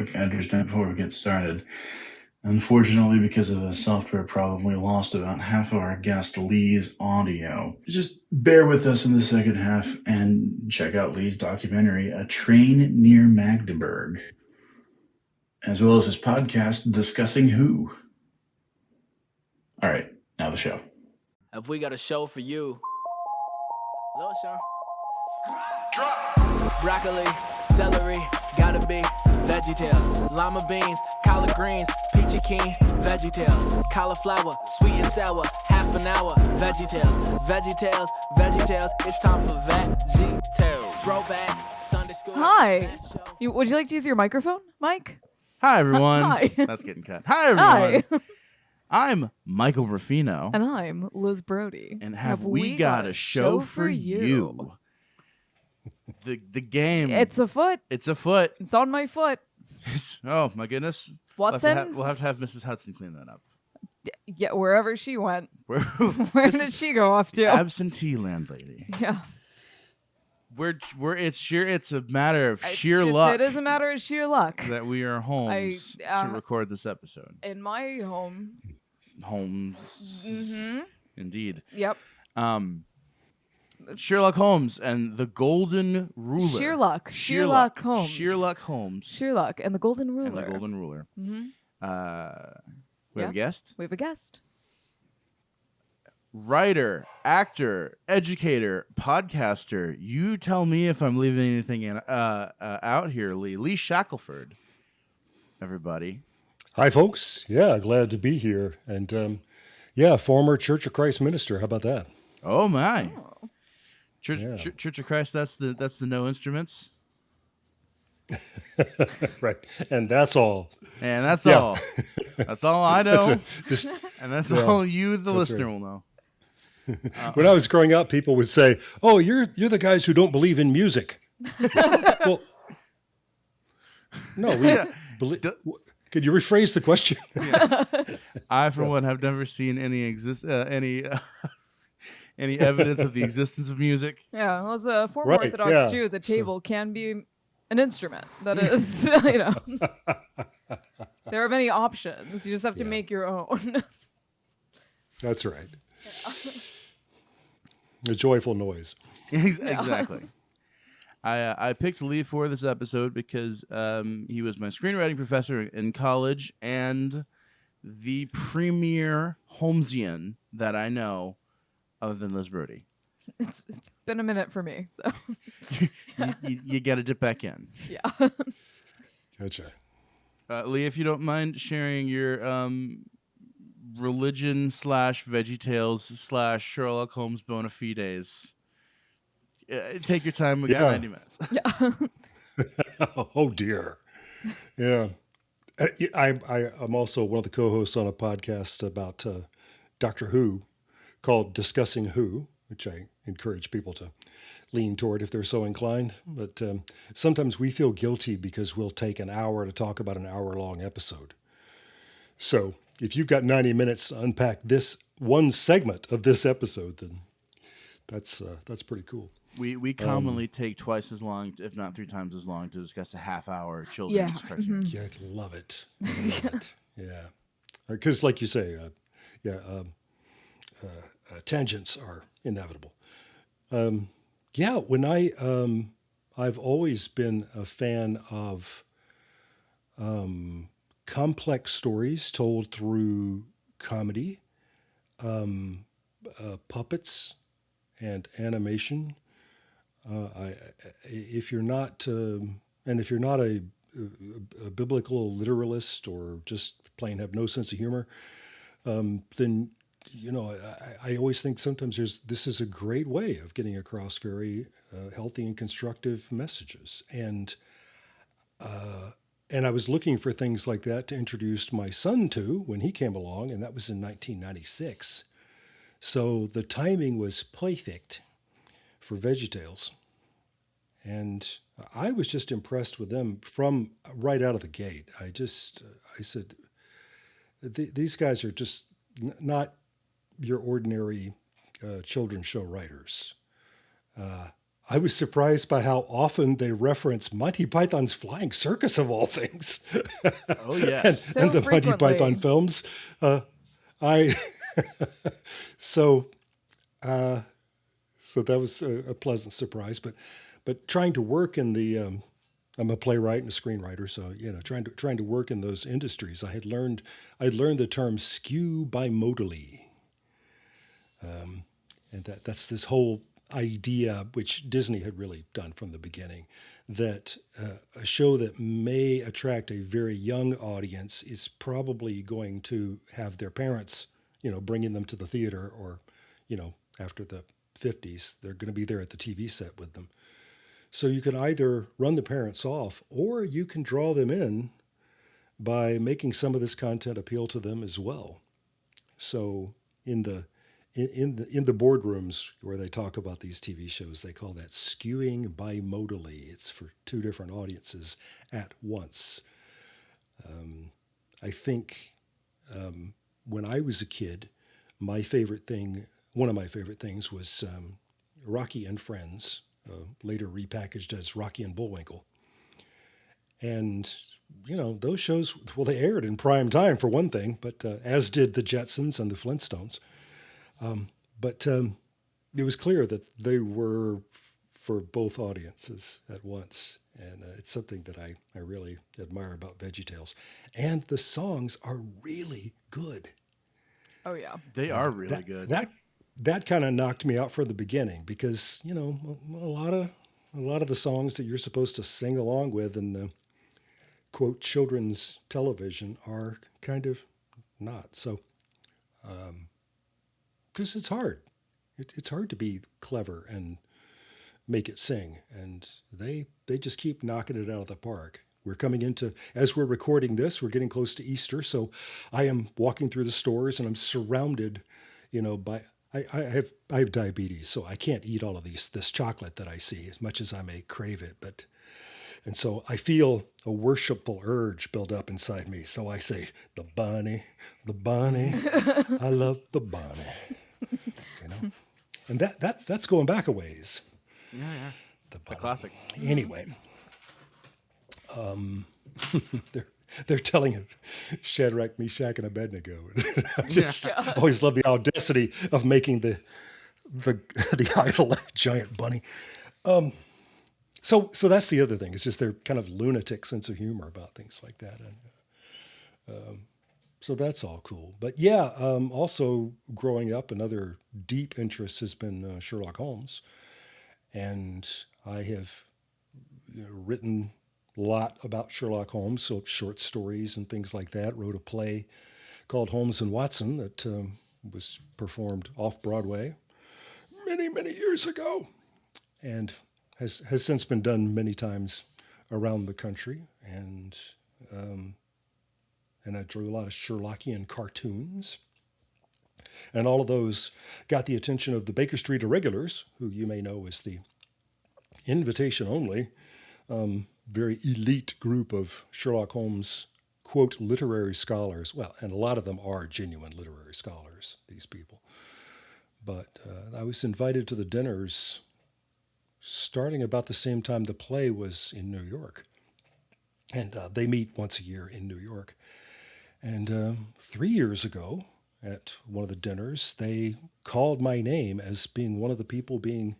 quick advertisement before we get started. Unfortunately, because of a software problem, we lost about half of our guest Lee's audio. Just bear with us in the second half and check out Lee's documentary, A Train Near Magdeburg, as well as his podcast, Discussing Who. All right, now the show. If we got a show for you, Lil Sean. Broccoli, celery, gotta be VeggieTales. Lima beans, collard greens, peachy keen, VeggieTales. Cauliflower, sweet and sour, half an hour, VeggieTales. VeggieTales, VeggieTales, it's time for VeggieTales. Throwback, Sunday school. Hi. Would you like to use your microphone, Mike? Hi, everyone. Hi. That's getting cut. Hi, everyone. Hi. I'm Michael Ruffino. And I'm Liz Brody. And have we got a show for you? The game. It's afoot. It's afoot. It's on my foot. Oh, my goodness. Watson? We'll have to have Mrs. Hudson clean that up. Yeah, wherever she went. Where did she go off to? Absentee landlady. Yeah. It's a matter of sheer luck. It is a matter of sheer luck. That we are Holmes to record this episode. In my home. Holmes. Mm-hmm. Indeed. Yep. Sheerluck Holmes and the Golden Ruler. Sheerluck Holmes. Sheerluck Holmes. Sheerluck and the Golden Ruler. And the Golden Ruler. Mm-hmm. We have a guest? We have a guest. Writer, actor, educator, podcaster. You tell me if I'm leaving anything out here, Lee. Lee Shackleford, everybody. Hi, folks. Yeah, glad to be here. And former Church of Christ minister. How about that? Oh, my. Oh. Church of Christ, that's the no instruments. Right. And that's all. And that's all. That's all I know. And that's all you, the listener, right. will know. When I was growing up, people would say, "Oh, you're the guys who don't believe in music." Well, no, we believe. Could you rephrase the question? Yeah. I, for one, have never seen any evidence of the existence of music. Yeah, well, as a former Orthodox Jew, the table can be an instrument. That is, there are many options. You just have to make your own. That's right. Yeah. A joyful noise. Exactly. I picked Lee for this episode because he was my screenwriting professor in college and the premier Holmesian that I know, other than Liz Brody. It's been a minute for me, so you got to dip back in. Yeah. Gotcha. Lee, if you don't mind sharing your religion / VeggieTales / Sherlock Holmes bona fides. Take your time. We got 90 minutes. Yeah. Oh dear. Yeah. I'm also one of the co-hosts on a podcast about Doctor Who called Discussing Who, which I encourage people to lean toward if they're so inclined. But sometimes we feel guilty because we'll take an hour to talk about an hour-long episode. So if you've got 90 minutes to unpack this one segment of this episode, then that's pretty cool. We commonly take twice as long, if not 3 times as long, to discuss a half-hour children's cartoon. Mm-hmm. Yeah, I love it. Yeah. Because like you say, tangents are inevitable. When I've always been a fan of complex stories told through comedy, puppets, and animation. If you're not a biblical literalist or just plain have no sense of humor, then I always think sometimes this is a great way of getting across very healthy and constructive messages. And I was looking for things like that to introduce my son to when he came along, and that was in 1996. So the timing was perfect for VeggieTales. And I was just impressed with them from right out of the gate. I said, these guys are just not your ordinary children's show writers. I was surprised by how often they reference Monty Python's Flying Circus of all things. Oh yes, and the Monty Python films. I so so that was a pleasant surprise. But trying to work in the I'm a playwright and a screenwriter, so trying to work in those industries, I'd learned the term skew bimodally, and that's this whole idea which Disney had really done from the beginning, that a show that may attract a very young audience is probably going to have their parents, bringing them to the theater, or, after the 50s, they're going to be there at the TV set with them. So you can either run the parents off, or you can draw them in by making some of this content appeal to them as well. So in the boardrooms where they talk about these TV shows, they call that skewing bimodally. It's for two different audiences at once. I think when I was a kid, one of my favorite things was Rocky and Friends, later repackaged as Rocky and Bullwinkle. And, those shows, well, they aired in prime time for one thing, but as did the Jetsons and the Flintstones. But it was clear that they were for both audiences at once. And it's something that I really admire about VeggieTales. And the songs are really good. Oh, yeah. They are really good. That kind of knocked me out for the beginning, because, a lot of the songs that you're supposed to sing along with in quote children's television are kind of not. So, because it's hard. It's hard to be clever and make it sing. And they just keep knocking it out of the park. We're coming into, as we're recording this, we're getting close to Easter. So I am walking through the stores and I'm surrounded, by, I have diabetes, so I can't eat all of this chocolate that I see, as much as I may crave it. And so I feel a worshipful urge build up inside me. So I say, the bunny, I love the bunny. And that's going back a ways. Yeah. The classic. Anyway, they're telling him Shadrach, Meshach, and Abednego. I always love the audacity of making the idol a giant bunny. So that's the other thing. It's just their kind of lunatic sense of humor about things like that. And so that's all cool. But yeah, also growing up, another deep interest has been Sherlock Holmes. And I have written a lot about Sherlock Holmes, so short stories and things like that. Wrote a play called Holmes and Watson that was performed off-Broadway many, many years ago, and has since been done many times around the country. And I drew a lot of Sherlockian cartoons. And all of those got the attention of the Baker Street Irregulars, who you may know as the invitation-only, very elite group of Sherlock Holmes, quote, literary scholars. Well, and a lot of them are genuine literary scholars, these people. But I was invited to the dinners starting about the same time the play was in New York. And they meet once a year in New York. And 3 years ago, at one of the dinners, they called my name as being one of the people being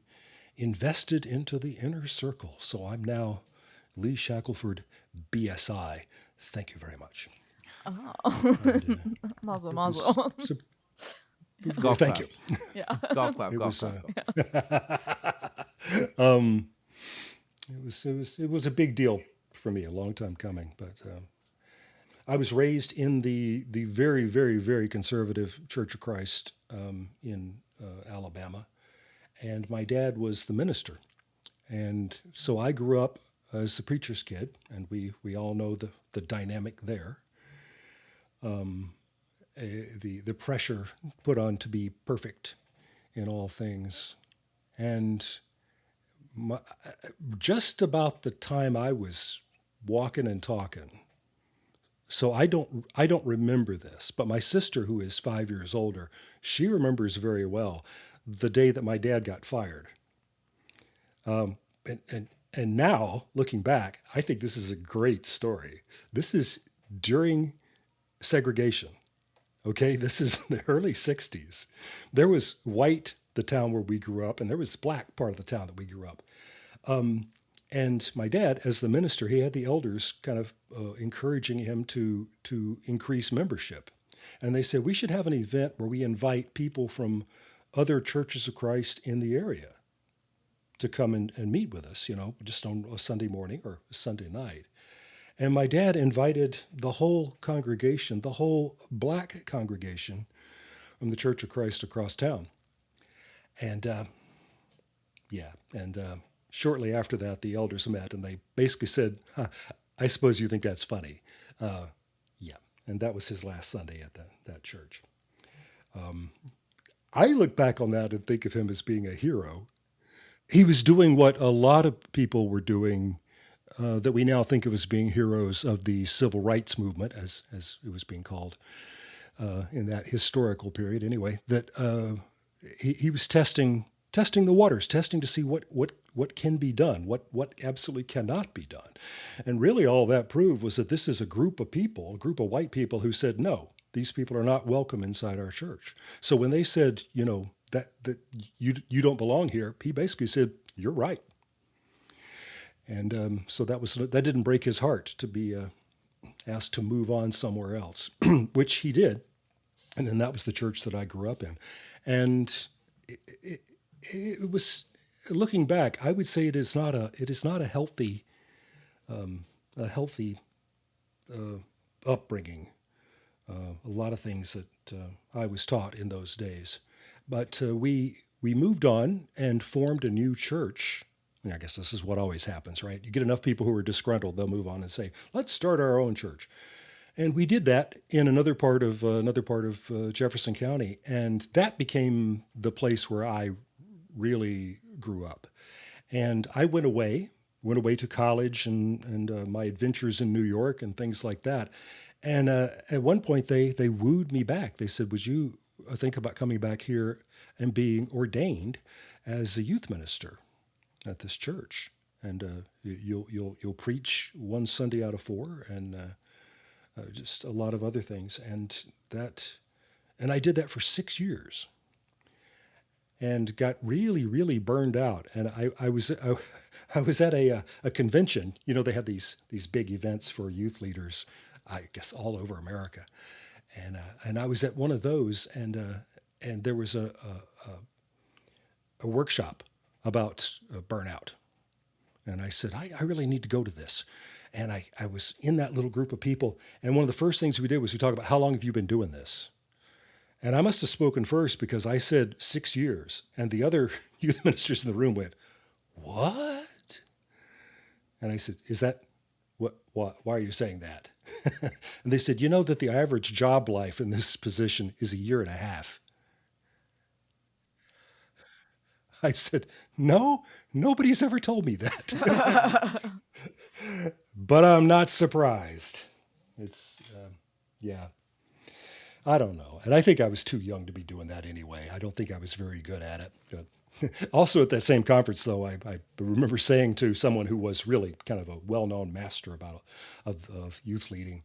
invested into the inner circle. So I'm now Lee Shackleford, BSI. Thank you very much. Oh. And, mazel. Golf thank claps. you. Yeah. Golf clap. It was a big deal for me, a long time coming. But I was raised in the very, very, very conservative Church of Christ in Alabama, and my dad was the minister. And so I grew up as the preacher's kid, and we all know the dynamic there. The pressure put on to be perfect in all things. And just about the time I was walking and talking, so I don't remember this, but my sister, who is 5 years older, she remembers very well the day that my dad got fired. And now looking back, I think this is a great story. This is during segregation. Okay, this is the early 60s. There was white, the town where we grew up, and there was black part of the town that we grew up. And my dad, as the minister, he had the elders kind of encouraging him to increase membership. And they said, we should have an event where we invite people from other churches of Christ in the area to come and meet with us, just on a Sunday morning or a Sunday night. And my dad invited the whole congregation, the whole black congregation from the Church of Christ across town. And shortly after that, the elders met and they basically said, I suppose you think that's funny. Yeah. And that was his last Sunday at that church. I look back on that and think of him as being a hero. He was doing what a lot of people were doing that we now think of as being heroes of the civil rights movement, as it was being called in that historical period anyway, that he was testing the waters, testing to see what can be done, what absolutely cannot be done. And really all that proved was that this is a group of people, a group of white people who said, no, these people are not welcome inside our church. So when they said, that you don't belong here, he basically said, you're right. And so that didn't break his heart to be asked to move on somewhere else, which he did. And then that was the church that I grew up in. And it was, looking back, I would say it is not a healthy upbringing. A lot of things that I was taught in those days. But we moved on and formed a new church. I guess this is what always happens, right? You get enough people who are disgruntled, they'll move on and say, let's start our own church. And we did that in another part of Jefferson County. And that became the place where I really grew up. And I went away to college and my adventures in New York and things like that. And at one point they wooed me back. They said, would you think about coming back here and being ordained as a youth minister at this church? And you'll preach one Sunday out of 4 and just a lot of other things. And I did that for 6 years and got really, really burned out. And I was at a convention. They have these big events for youth leaders, I guess all over America. And I was at one of those, and there was a workshop about burnout. And I said, I really need to go to this. And I was in that little group of people. And one of the first things we did was we talked about, how long have you been doing this? And I must have spoken first because I said 6 years. And the other youth ministers in the room went, what? And I said, is that, why are you saying that? And they said, that the average job life in this position is 1.5 years. I said, no, nobody's ever told me that. But I'm not surprised. It's, yeah, I don't know. And I think I was too young to be doing that anyway. I don't think I was very good at it. But also at that same conference, though, I remember saying to someone who was really kind of a well-known master of youth leading,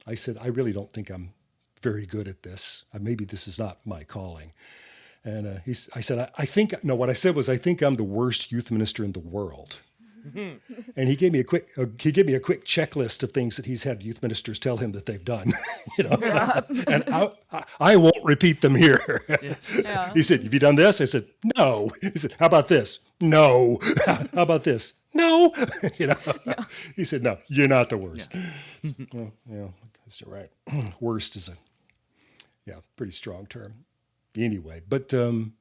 I said, I really don't think I'm very good at this. Maybe this is not my calling. And I said, what I said was, I think I'm the worst youth minister in the world. And he gave me a quick checklist of things that he's had youth ministers tell him that they've done, and I won't repeat them here. Yes. Yeah. He said, have you done this? I said, no. He said, how about this? No. How about this? No. Yeah. He said, no, you're not the worst. Yeah. Well, I guess you're right. Worst is a pretty strong term. Anyway, but then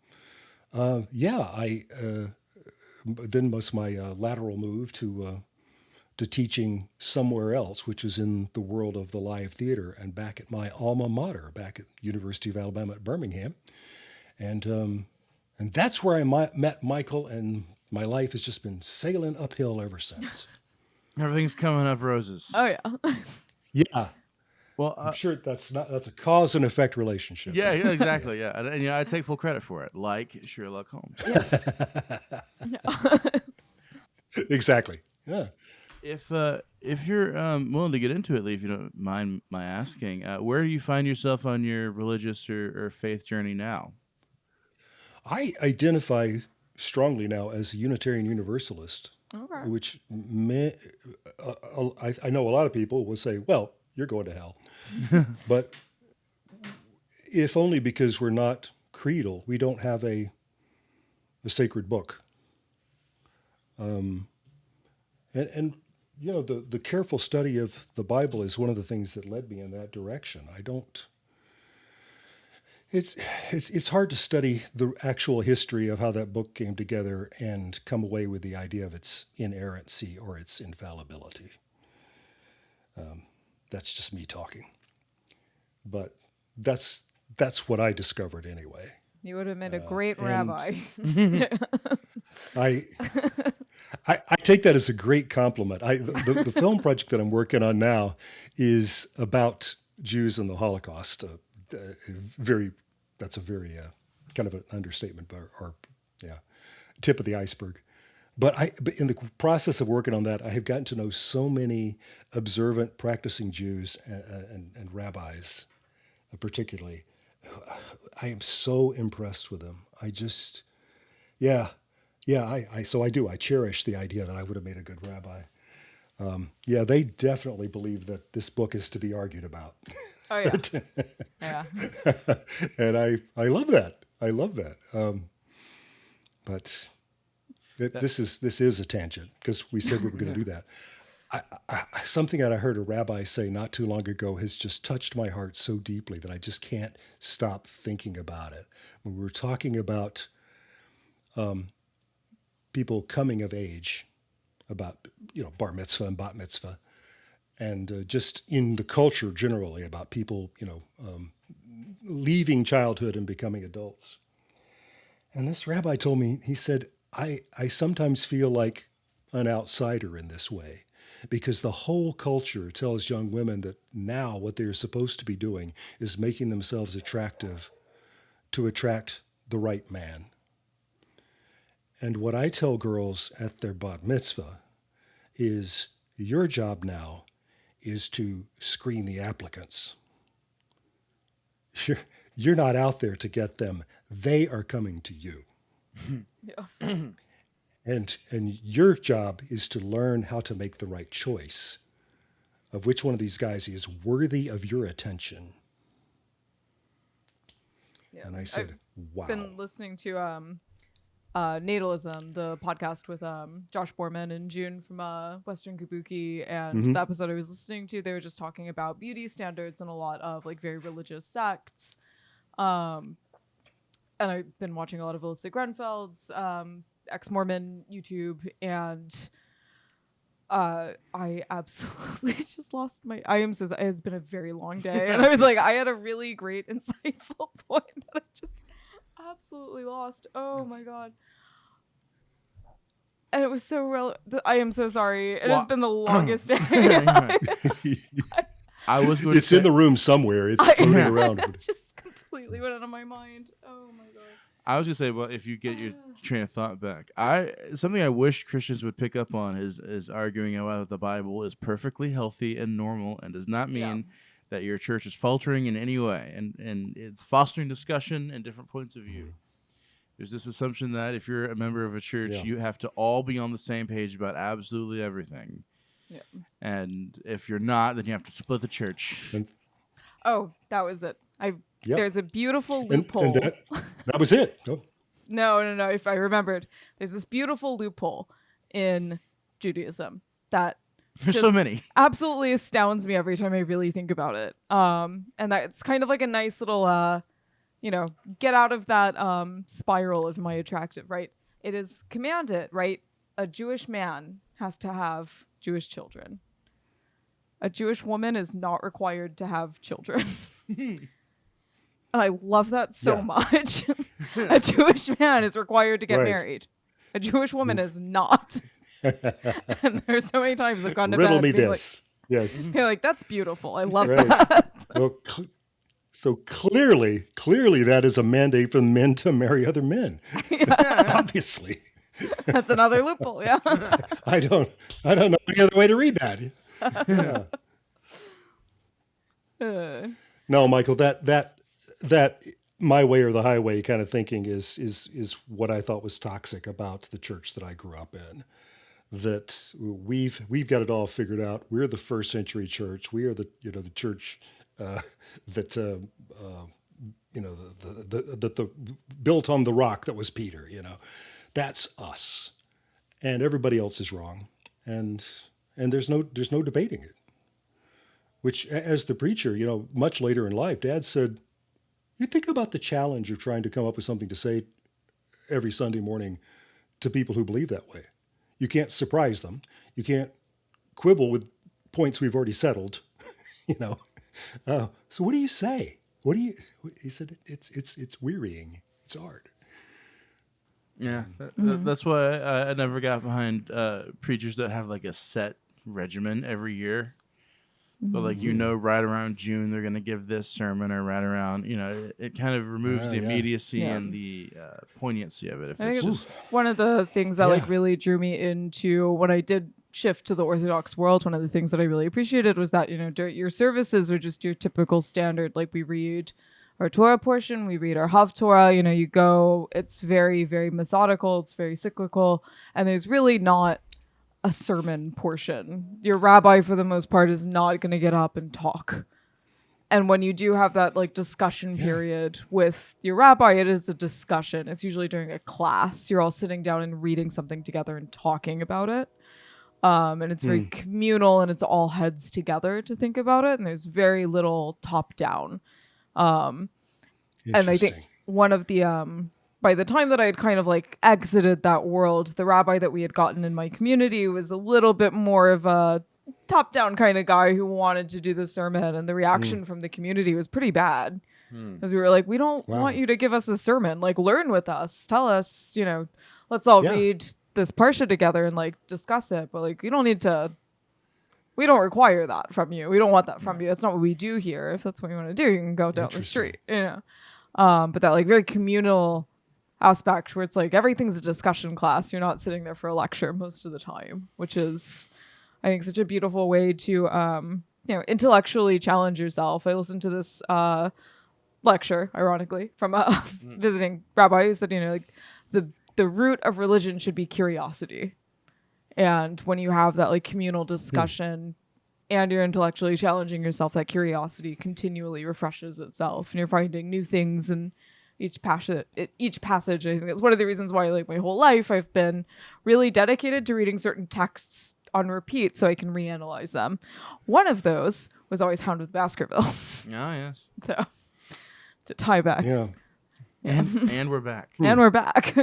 was my lateral move to teaching somewhere else, which was in the world of the live theater and back at my alma mater, back at University of Alabama at Birmingham. And that's where I met Michael, and my life has just been sailing uphill ever since. Everything's coming up roses. Oh, yeah. Yeah. Well, I'm sure that's a cause and effect relationship. Yeah, exactly. Yeah, and I take full credit for it, like Sheerluck Holmes. Yes. Exactly. Yeah. If you're willing to get into it, Lee, if you don't mind my asking, where do you find yourself on your religious or faith journey now? I identify strongly now as a Unitarian Universalist, Okay. which I know a lot of people will say, well, you're going to hell. But if only because we're not creedal, we don't have a sacred book. And you know, the careful study of the Bible is one of the things that led me in that direction. It's hard to study the actual history of how that book came together and come away with the idea of its inerrancy or its infallibility. That's just me talking, but that's what I discovered anyway. You would have made a great rabbi. I take that as a great compliment. The film project that I'm working on now is about Jews and the Holocaust. That's a very kind of an understatement, or tip of the iceberg. But in the process of working on that, I have gotten to know so many observant, practicing Jews and rabbis, particularly. I am so impressed with them. I cherish the idea that I would have made a good rabbi. They definitely believe that this book is to be argued about. Oh yeah. Yeah. And I love that. I love that. But this is a tangent because we said we were going to do that. Something that I heard a rabbi say not too long ago has just touched my heart so deeply that I just can't stop thinking about it. When we were talking about people coming of age, about bar mitzvah and bat mitzvah, and just in the culture generally about people leaving childhood and becoming adults. And this rabbi told me, he said, I sometimes feel like an outsider in this way, because the whole culture tells young women that now what they're supposed to be doing is making themselves attractive to attract the right man. And what I tell girls at their bat mitzvah is, your job now is to screen the applicants. You're not out there to get them. They are coming to you. Yeah. And your job is to learn how to make the right choice of which one of these guys is worthy of your attention. Yeah. And I said, wow. I've been listening to Natalism, the podcast with Josh Borman and June from Western Kabuki, and the episode I was listening to, they were just talking about beauty standards and a lot of like very religious sects. And I've been watching a lot of Alyssa Grenfeld's ex-Mormon YouTube, and I absolutely just lost my. It's been a very long day, and I was like, I had a really great, insightful point that I just absolutely lost. Oh my god. And it was so I am so sorry. It has been the longest day. I was going It's in the room somewhere. It's floating around. It just completely went out of my mind. Oh my god. I was gonna say, well, if you get your train of thought back, something I wish Christians would pick up on is arguing about the Bible is perfectly healthy and normal, and does not mean that your church is faltering in any way, and it's fostering discussion and different points of view. There's this assumption that if you're a member of a church, you have to all be on the same page about absolutely everything. Yeah. And if you're not, then you have to split the church. Oh, that was it. There's a beautiful loophole. And that was it. Oh. No. If I remembered, there's this beautiful loophole in Judaism that there's so many. Absolutely astounds me every time I really think about it. And that it's kind of like a nice little, get out of that spiral of my attractive, right? It is commanded, right? A Jewish man has to have Jewish children. A Jewish woman is not required to have children. And I love that so much. A Jewish man is required to get married. A Jewish woman is not. And there's so many times I've gone to Riddle bed me being this. Yes. Like, that's beautiful. I love that. Well, so clearly that is a mandate for men to marry other men. Obviously. That's another loophole. Yeah. I don't know any other way to read that. Yeah. No, Michael, that my way or the highway kind of thinking is what I thought was toxic about the church that I grew up in. That we've got it all figured out. We're the first century church. We are the church that the built on the rock that was Peter. That's us, and everybody else is wrong, and there's no debating it. Which, as the preacher, much later in life, Dad said, "You think about the challenge of trying to come up with something to say every Sunday morning to people who believe that way. You can't surprise them. You can't quibble with points we've already settled. So what do you say? He said, it's wearying. It's hard. Yeah, that's why I never got behind preachers that have like a set regimen every year. But right around June they're going to give this sermon, or right around, it kind of removes the immediacy and the poignancy of it. I think it's one of the things that really drew me into when I did shift to the Orthodox world. One of the things that I really appreciated was that, your services are just your typical standard. Like, we read our Torah portion, we read our Haftorah, you go, it's very, very methodical, it's very cyclical, and there's really not a sermon portion. Your rabbi, for the most part, is not going to get up and talk. And when you do have that discussion period with your rabbi, it is a discussion. It's usually during a class. You're all sitting down and reading something together and talking about it. And it's very communal, and it's all heads together to think about it. And there's very little top down. And I think one of the by the time that I had kind of exited that world, the rabbi that we had gotten in my community was a little bit more of a top-down kind of guy who wanted to do the sermon, and the reaction from the community was pretty bad. Because we were like, we don't want you to give us a sermon. Learn with us. Tell us, let's all read this parsha together and discuss it. But we don't need to, we don't require that from you. We don't want that from you. That's not what we do here. If that's what you want to do, you can go down the street, But that very communal aspect where it's everything's a discussion class. You're not sitting there for a lecture most of the time, which is, I think, such a beautiful way to intellectually challenge yourself. I listened to this lecture, ironically, from a visiting rabbi who said, the root of religion should be curiosity. And when you have that communal discussion and you're intellectually challenging yourself, that curiosity continually refreshes itself, and you're finding new things and each passage. I think that's one of the reasons why my whole life I've been really dedicated to reading certain texts on repeat so I can reanalyze them. One of those was always Hound of Baskerville. Oh, yes. So to tie back. Yeah. And we're back. And we're back.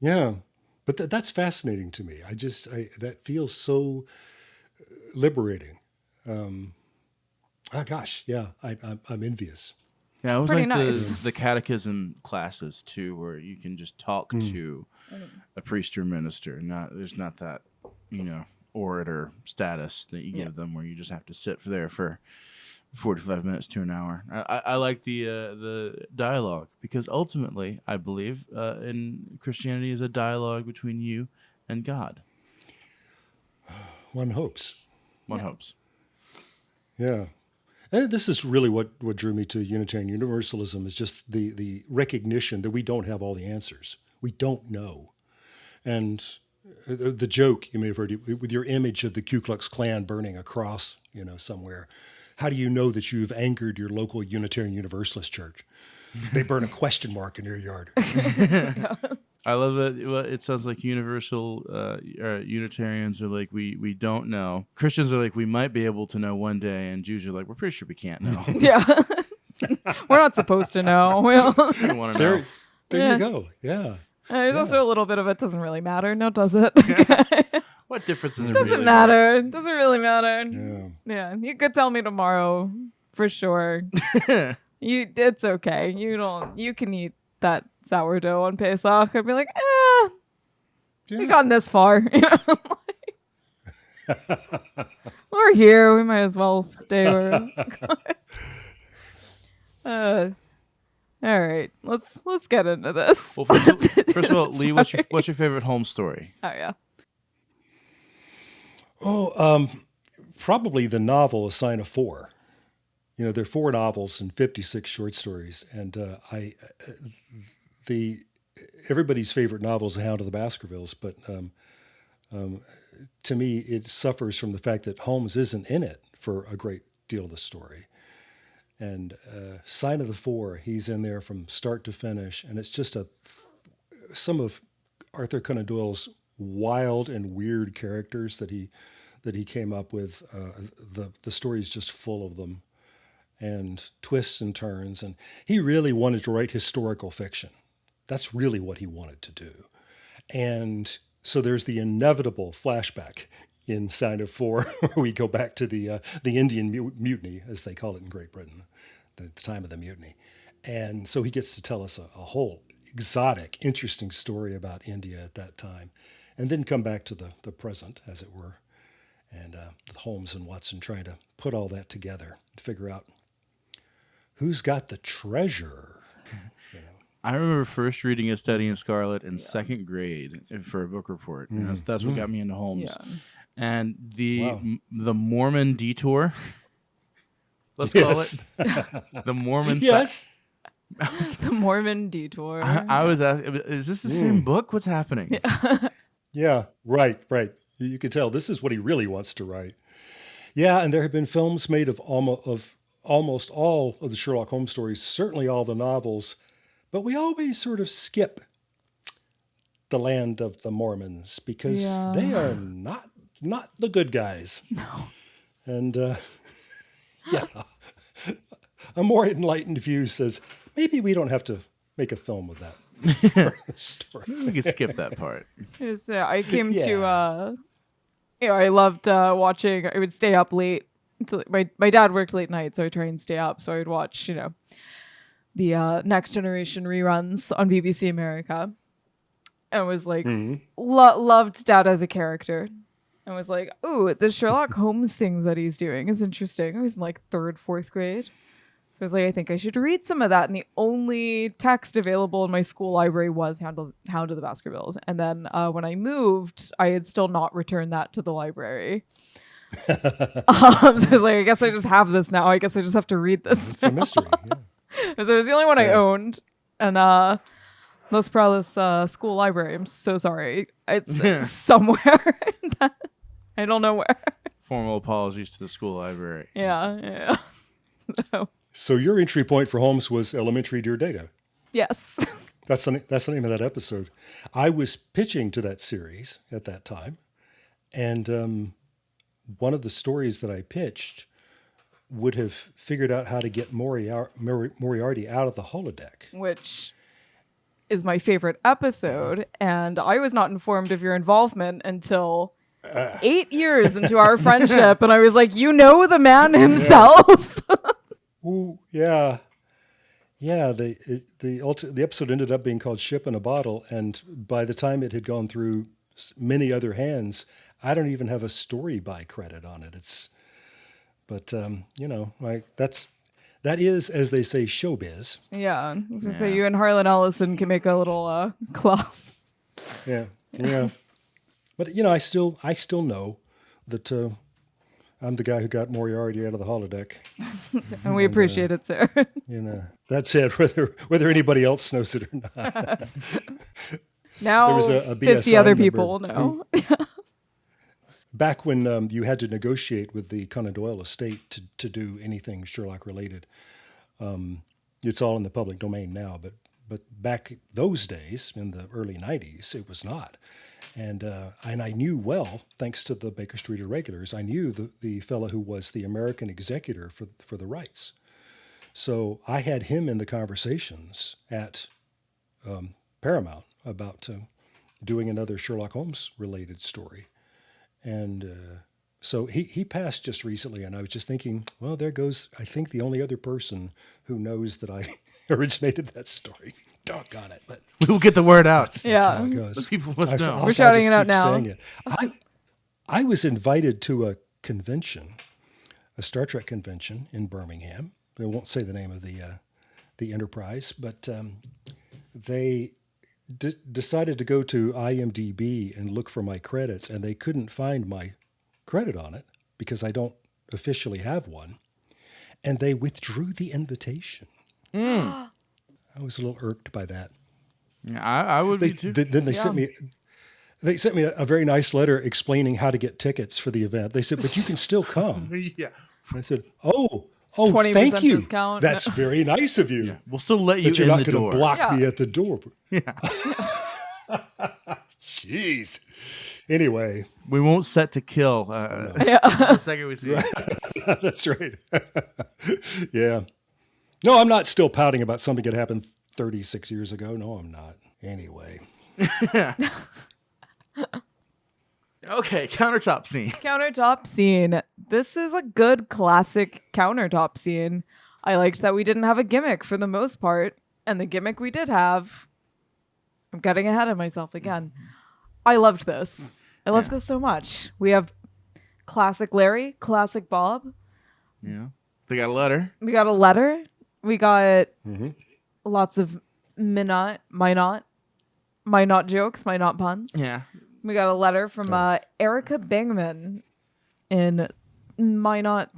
Yeah. But that's fascinating to me. That feels so liberating. Gosh, yeah, I'm envious. Yeah, it was pretty like nice. the catechism classes too, where you can just talk to a priest or minister. There's not that, orator status that you give them, where you just have to sit there for 45 minutes to an hour. I like the dialogue, because ultimately, I believe in Christianity is a dialogue between you and God. One hopes. One hopes. Yeah. And this is really what drew me to Unitarian Universalism, is just the recognition that we don't have all the answers. We don't know. And the joke, you may have heard, with your image of the Ku Klux Klan burning a cross, somewhere, how do you know that you've anchored your local Unitarian Universalist church? They burn a question mark in your yard. I love that. Well, it sounds like universal Unitarians are we don't know. Christians are we might be able to know one day, and Jews are we're pretty sure we can't know. Yeah. We're not supposed to know. We don't want to know. There you go. Yeah. There's also a little bit of it doesn't really matter. No, does it? What difference does it doesn't really matter. It doesn't really matter. Yeah. Yeah. You could tell me tomorrow for sure. It's okay. You can eat that sourdough on Pesach. I'd be like, we gotten this far. We're here. We might as well stay where All right, let's get into this. Well, first of all, Lee, what's your favorite Holmes story? Oh yeah. Probably the novel A Sign of Four. There are 4 novels and 56 short stories, and everybody's favorite novel is The Hound of the Baskervilles, but to me, it suffers from the fact that Holmes isn't in it for a great deal of the story. And Sign of the Four, he's in there from start to finish, and it's just some of Arthur Conan Doyle's wild and weird characters that he came up with. The story is just full of them, and twists and turns. And he really wanted to write historical fiction. That's really what he wanted to do. And so there's the inevitable flashback in Sign of Four, where we go back to the Indian mutiny, as they call it in Great Britain, the time of the mutiny. And so he gets to tell us a whole exotic, interesting story about India at that time, and then come back to the present, as it were, and Holmes and Watson trying to put all that together to figure out who's got the treasure. I remember first reading A Study in Scarlet in 2nd grade for a book report. And that's what got me into Holmes. Yeah. And the Mormon detour, let's call it. The Mormon Yes. The Mormon detour. I was asking, is this the same book? What's happening? Yeah, right. You can tell this is what he really wants to write. Yeah, and there have been films made of almost all of the Sherlock Holmes stories, certainly all the novels, but we always sort of skip the land of the Mormons because they are not the good guys. No. And a more enlightened view says maybe we don't have to make a film with that story. We could skip that part. I came to I loved watching. I would stay up late. My dad worked late night, so I try and stay up. So I would watch, the Next Generation reruns on BBC America, and was like, loved Dad as a character, and was like, ooh, the Sherlock Holmes things that he's doing is interesting. I was in like 3rd, 4th grade. So I was like, I think I should read some of that. And the only text available in my school library was Hound of the Baskervilles. And then when I moved, I had still not returned that to the library. So I was like, I guess I just have this now. I guess I just have to read this. It's a mystery. Yeah. Because it was the only one I owned. And Los Perales school library. I'm so sorry. It's somewhere. I don't know where. Formal apologies to the school library. Yeah. So your entry point for Holmes was Elementary Dear Data. Yes. That's the name of that episode. I was pitching to that series at that time, and one of the stories that I pitched would have figured out how to get Moriarty out of the holodeck. Which is my favorite episode, and I was not informed of your involvement until 8 years into our friendship, and I was like, the man himself. Ooh, yeah. The episode ended up being called Ship in a Bottle, and by the time it had gone through many other hands, I don't even have a story by credit on it. That is, as they say, showbiz. Yeah, I was gonna say you and Harlan Ellison can make a little club. Yeah. But I still know that I'm the guy who got Moriarty out of the holodeck. And we appreciate it, sir. That's it, whether anybody else knows it or not. Now there was a 50 other people will know. Back when you had to negotiate with the Conan Doyle estate to do anything Sherlock related, it's all in the public domain now, but back those days, in the early 90s, it was not. And I knew well, thanks to the Baker Street Irregulars, I knew the fellow who was the American executor for the rights. So I had him in the conversations at Paramount about doing another Sherlock Holmes related story. And so he passed just recently, and I was just thinking, well, there goes, I think, the only other person who knows that I originated that story. Doggone it. But we will get the word out. That's how it goes. The people must know. We're shouting it out now. I was invited to a convention a Star Trek convention in Birmingham. I won't say the name of the enterprise, but they decided to go to IMDb and look for my credits, and they couldn't find my credit on it because I don't officially have one, and they withdrew the invitation. I was a little irked by that. Yeah, I would be too. Then they sent me. They sent me a very nice letter explaining how to get tickets for the event. They said, "But you can still come." Yeah. And I said, "Oh, 20% thank you. discount. That's very nice of you. Yeah. We'll still let you But you're in not the going door. to block Yeah. me at the door." Yeah. Jeez. Anyway, We won't set to kill the second we see it. that's right. Yeah. No, I'm not still pouting about something that happened 36 years ago. No, I'm not. Anyway. Okay, countertop scene. Countertop scene. This is a good classic countertop scene. I liked that we didn't have a gimmick for the most part, and the gimmick we did have, I'm getting ahead of myself again. I loved this. I loved this so much. We have classic Larry, classic Bob. Yeah. They got a letter. We got a letter. We got lots of my not jokes, my not puns. Yeah. We got a letter from Erica Bingman in South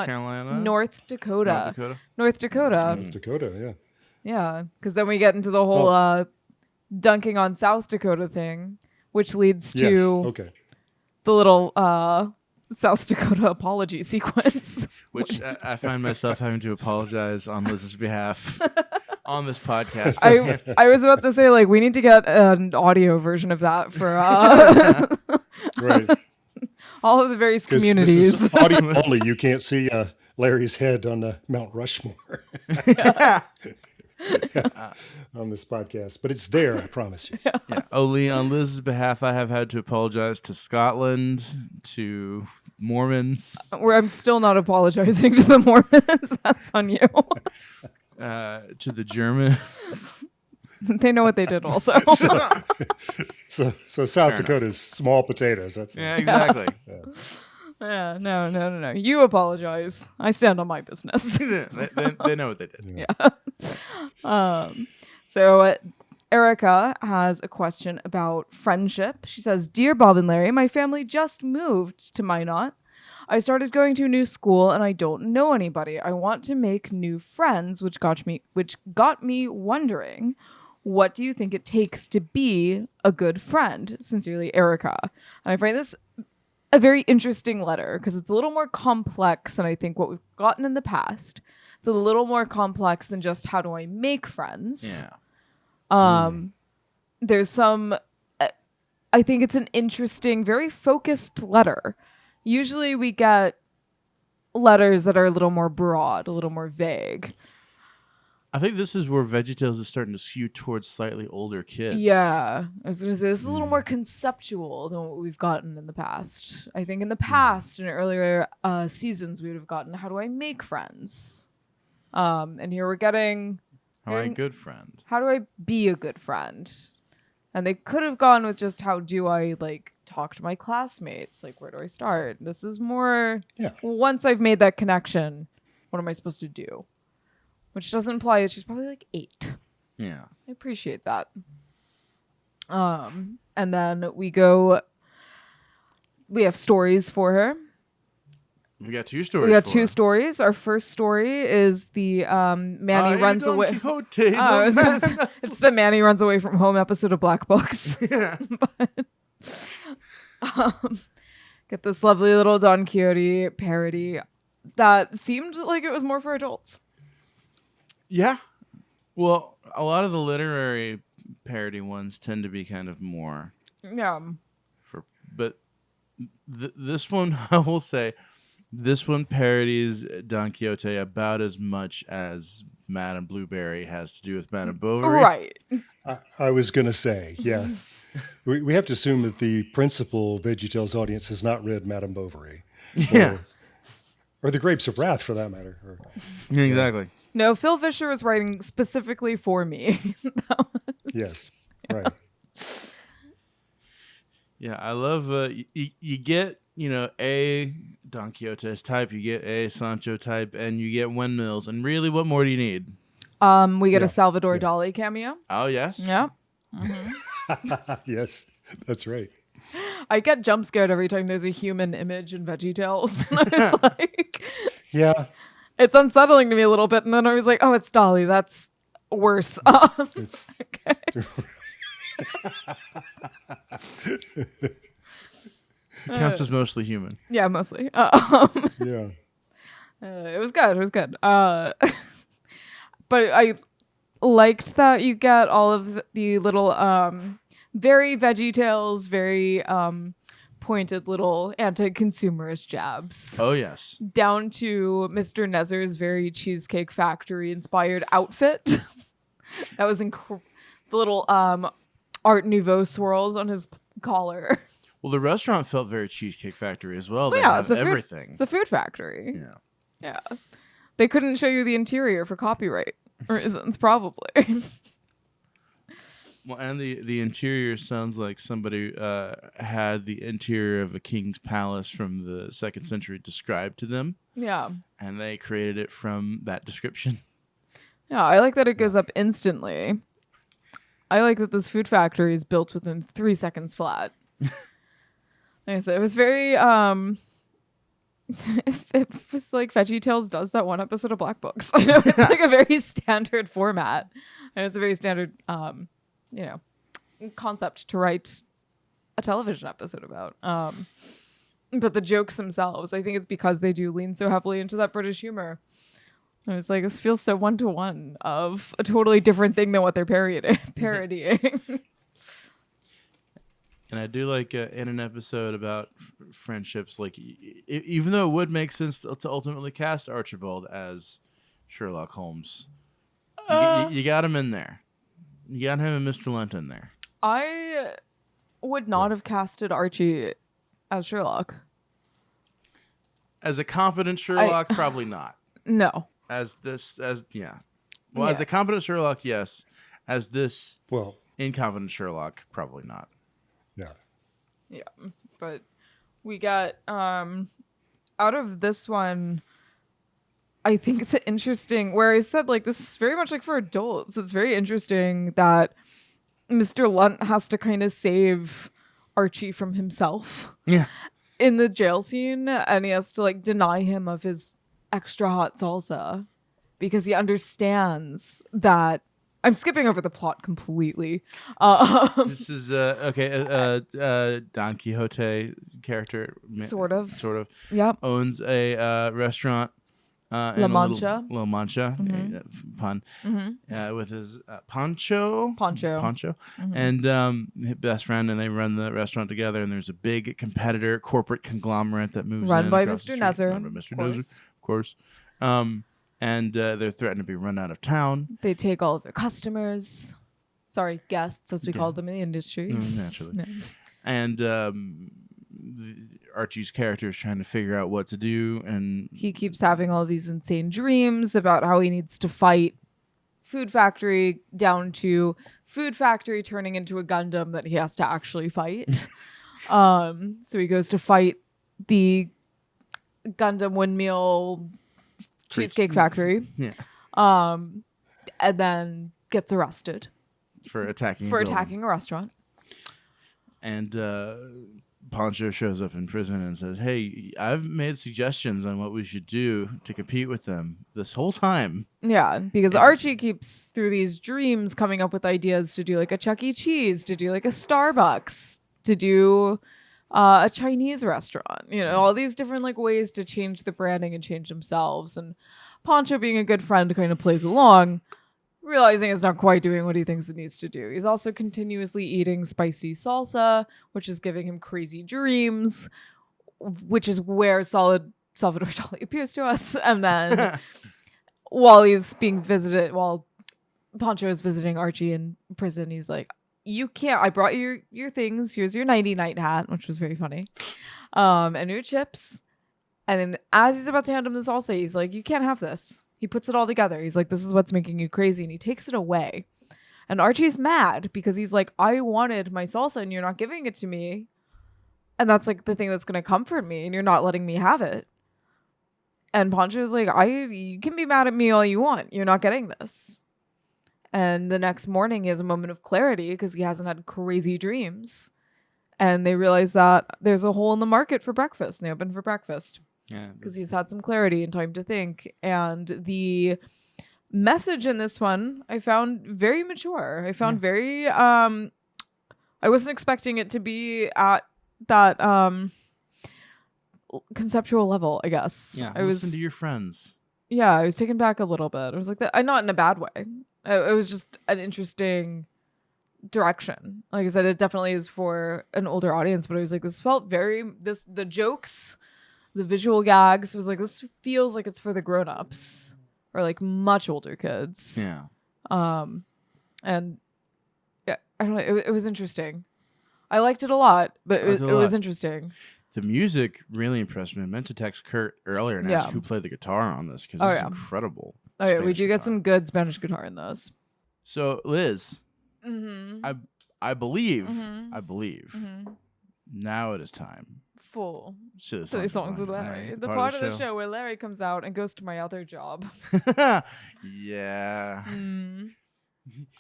Carolina. North Dakota. North Dakota. North Dakota, yeah. Yeah, because then we get into the whole dunking on South Dakota thing, which leads to Yes. Okay. the little South Dakota apology sequence. Which I find myself having to apologize on Liz's behalf on this podcast. I was about to say, like, we need to get an audio version of that for Right. all of the various 'Cause communities. This is audio only. You can't see Larry's head on Mount Rushmore on this podcast, but it's there, I promise you. Yeah. Oli, on Liz's behalf, I have had to apologize to Scotland, to Mormons, Where I'm still not apologizing to the Mormons. That's on you. to the Germans. They know what they did also. So South Dakota's small potatoes. That's Yeah, exactly. Yeah, no. You apologize. I stand on my business. they know what they did. So Erica has a question about friendship. She says, "Dear Bob and Larry, my family just moved to Minot. I started going to a new school and I don't know anybody. I want to make new friends, which got me wondering, what do you think it takes to be a good friend? Sincerely, Erica." And I find this a very interesting letter because it's a little more complex than I think what we've gotten in the past. It's a little more complex than just how do I make friends. Yeah. There's some, I think it's an interesting, very focused letter. Usually we get letters that are a little more broad, a little more vague. I think this is where VeggieTales is starting to skew towards slightly older kids. Yeah. I was going to say, this is a little more conceptual than what we've gotten in the past. I think in the past, in earlier seasons, we would have gotten, how do I make friends? And here we're getting, How are you a good friend? how do I be a good friend? And they could have gone with just how do I like talk to my classmates? Like, where do I start? This is more, once I've made that connection, what am I supposed to do? Which doesn't imply that she's probably like 8. Yeah. I appreciate that. And then we have stories for her. We got 2 stories. We got for 2 her. stories. Our first story is the Manny runs Don away. Quixote, Oh, the it's the Manny runs away from home episode of Black Books. Yeah. Get this lovely little Don Quixote parody that seemed like it was more for adults. Yeah. Well, a lot of the literary parody ones tend to be kind of more Yeah. but this one, I will say, this one parodies Don Quixote about as much as Madame Blueberry has to do with Madame Bovary. Right. I was going to say, yeah. We have to assume that the principal VeggieTales audience has not read Madame Bovary. Yeah. Or The Grapes of Wrath, for that matter. Yeah, exactly. No, Phil Fisher was writing specifically for me. Yes, right. Yeah, I love you get a Don Quixote's type, you get a Sancho type, and you get windmills. And really, what more do you need? We get a Salvador Dali cameo. Oh, yes. Yeah. Yes, that's right. I get jump scared every time there's a human image in VeggieTales. And I was like, Yeah. it's unsettling to me a little bit. And then I was like, oh, it's Dali. That's worse. It's, Okay. Counts as mostly human. Yeah, mostly. yeah. It was good. It was good. But I liked that you get all of the little very VeggieTales, very pointed little anti-consumerist jabs. Oh, yes. Down to Mr. Nezer's very Cheesecake Factory inspired outfit. That was the little Art Nouveau swirls on his collar. Well, the restaurant felt very Cheesecake Factory as well. They Yeah, have everything. It's a food factory. Yeah. Yeah. They couldn't show you the interior for copyright reasons, probably. Well, and the interior sounds like somebody had the interior of a king's palace from the 2nd century described to them, Yeah. and they created it from that description. Yeah, I like that it goes up instantly. I like that this food factory is built within 3 seconds flat. Like I said, it was very it was like VeggieTales does that one episode of Black Books. I know it's like a very standard format. And it's a very standard concept to write a television episode about. But the jokes themselves, I think it's because they do lean so heavily into that British humor. I was like, this feels so one-to-one of a totally different thing than what they're parodying. And I do like in an episode about friendships, like even though it would make sense to ultimately cast Archibald as Sherlock Holmes, you got him in there. You got him and Mr. Lent in there. I would not have casted Archie as Sherlock. As a competent Sherlock, probably not. No. As a competent Sherlock, yes. As this incompetent Sherlock, probably not. Yeah. Yeah. But we got out of this one, I think the interesting where I said like this is very much like for adults. It's very interesting that Mr. Lunt has to kind of save Archie from himself. Yeah. In the jail scene, and he has to like deny him of his extra hot salsa because he understands that. I'm skipping over the plot completely. This is Don Quixote character, Sort of. Yep. Owns a restaurant. La Mancha. La Mancha, pun, with his Pancho, and his best friend, and they run the restaurant together. And there's a big competitor, corporate conglomerate that moves Run in by across the Mr. street. Nezer. Run by Mr. Nezer, of course. And they're threatened to be run out of town. They take all of their customers. Sorry, guests, as we call them in the industry. Naturally. Yeah. And Archie's character is trying to figure out what to do, and he keeps having all these insane dreams about how he needs to fight Food Factory, down to Food Factory turning into a Gundam that he has to actually fight. So he goes to fight the Gundam windmill Cheesecake Factory. Yeah. And then gets arrested for attacking a restaurant. And Pancho shows up in prison and says, "Hey, I've made suggestions on what we should do to compete with them this whole time." Yeah, because Archie keeps through these dreams coming up with ideas to do like a Chuck E. Cheese, to do like a Starbucks, to do a Chinese restaurant, all these different like ways to change the branding and change themselves. And Pancho, being a good friend, kind of plays along, realizing it's not quite doing what he thinks it needs to do. He's also continuously eating spicy salsa, which is giving him crazy dreams, which is where Salvador Dali appears to us. And then while Pancho is visiting Archie in prison, he's like, "You can't. I brought you your things. Here's your 90-night hat," which was very funny, and new chips. And then as he's about to hand him the salsa, he's like, "You can't have this." He puts it all together. He's like, "This is what's making you crazy," and he takes it away. And Archie's mad because he's like, "I wanted my salsa, and you're not giving it to me." And that's like the thing that's going to comfort me, and you're not letting me have it. And Pancho's like, you can be mad at me all you want. You're not getting this. And the next morning he has a moment of clarity because he hasn't had crazy dreams. And they realize that there's a hole in the market for breakfast. And they open for breakfast. Yeah. Because he's had some clarity and time to think. And the message in this one I found very mature. I found very I wasn't expecting it to be at that conceptual level, I guess. Yeah. I Listen to your friends. Yeah, I was taken back a little bit. I was like, that, not in a bad way. It was just an interesting direction. Like I said, it definitely is for an older audience, but I was like, this felt very, the jokes, the visual gags was like, this feels like it's for the grown-ups or like much older kids. Yeah. And yeah, I don't know. It was interesting. I liked it a lot, but it was interesting. The music really impressed me. I meant to text Kurt earlier and ask who played the guitar on this because it's incredible. Oh yeah, we Spanish do get guitar. some good Spanish guitar in those. So Liz, Mm-hmm. I believe, Mm-hmm. now it is time. Full. Silly Songs with Larry. The part of the show where Larry comes out and goes to my other job. Yeah. Mm.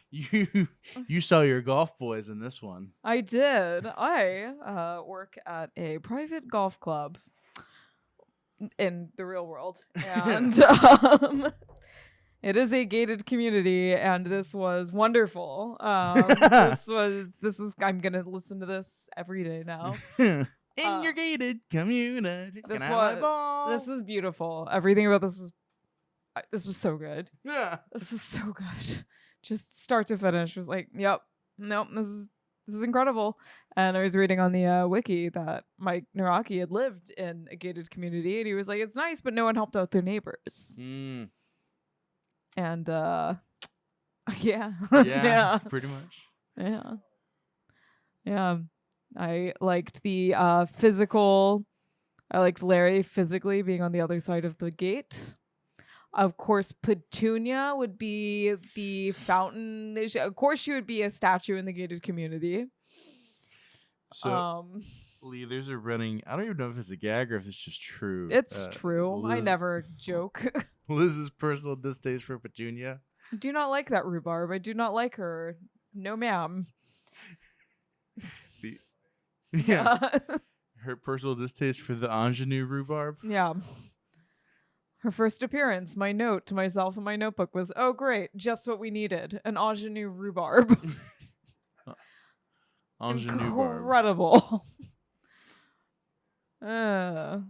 You saw your golf boys in this one. I did. I work at a private golf club in the real world. And it is a gated community, and this was wonderful. This is I'm gonna listen to this every day now. In your gated community. This was beautiful. Everything about this was so good. Yeah. This was so good. Just start to finish was like, yep, nope, this is incredible. And I was reading on the wiki that Mike Naraki had lived in a gated community, and he was like, it's nice, but no one helped out their neighbors. Mm. And yeah. Yeah, pretty much. Yeah. I liked the physical. I liked Larry physically being on the other side of the gate. Of course, Petunia would be the fountain. Of course, she would be a statue in the gated community. So, Lee, there's a running. I don't even know if it's a gag or if it's just true. It's true. I never joke. Liz's personal distaste for Petunia. I do not like that rhubarb. I do not like her. No, ma'am. Yeah. Her personal distaste for the ingenue rhubarb. Yeah. Her first appearance, my note to myself in my notebook was, oh, great, just what we needed, an ingenue rhubarb. Incredible. One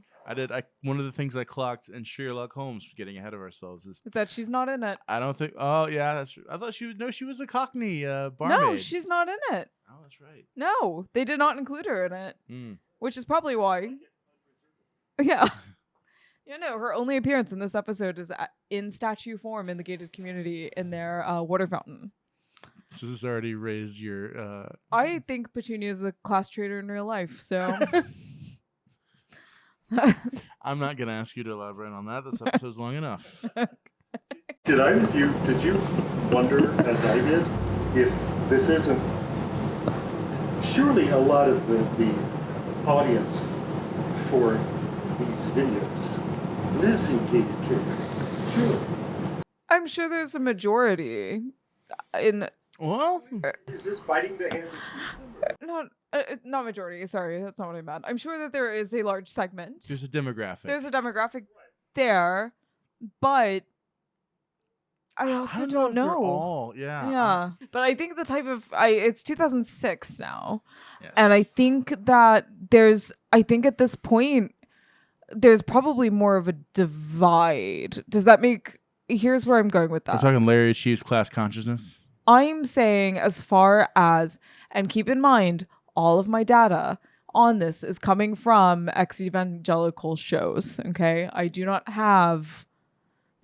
of the things I clocked in Sheerluck Holmes, getting ahead of ourselves, is that she's not in it. I don't think. Oh yeah, that's true. I thought she was a Cockney barmaid. No, she's not in it. Oh, that's right. No, they did not include her in it, which is probably why. Yeah. No, her only appearance in this episode is in statue form in the gated community in their water fountain. This has already raised your. I think Petunia is a class traitor in real life, so. I'm not gonna ask you to elaborate on that. This episode's long enough. Did you wonder, as I did, if this isn't surely a lot of the audience for these videos lives in gated communities? Surely. I'm sure there's a majority in. Well, is this biting the hand? Not majority. Sorry, that's not what I meant. I'm sure that there is a large segment. there's a demographic. There's a demographic there, but I also don't know. Yeah. But I think the type of it's 2006 now, Yes. and I think that I think at this point there's probably more of a divide. Does that make? Here's where I'm going with that. We're talking Larry achieves class consciousness. I'm saying as far as, and keep in mind, all of my data on this is coming from ex-evangelical shows, okay? I do not have,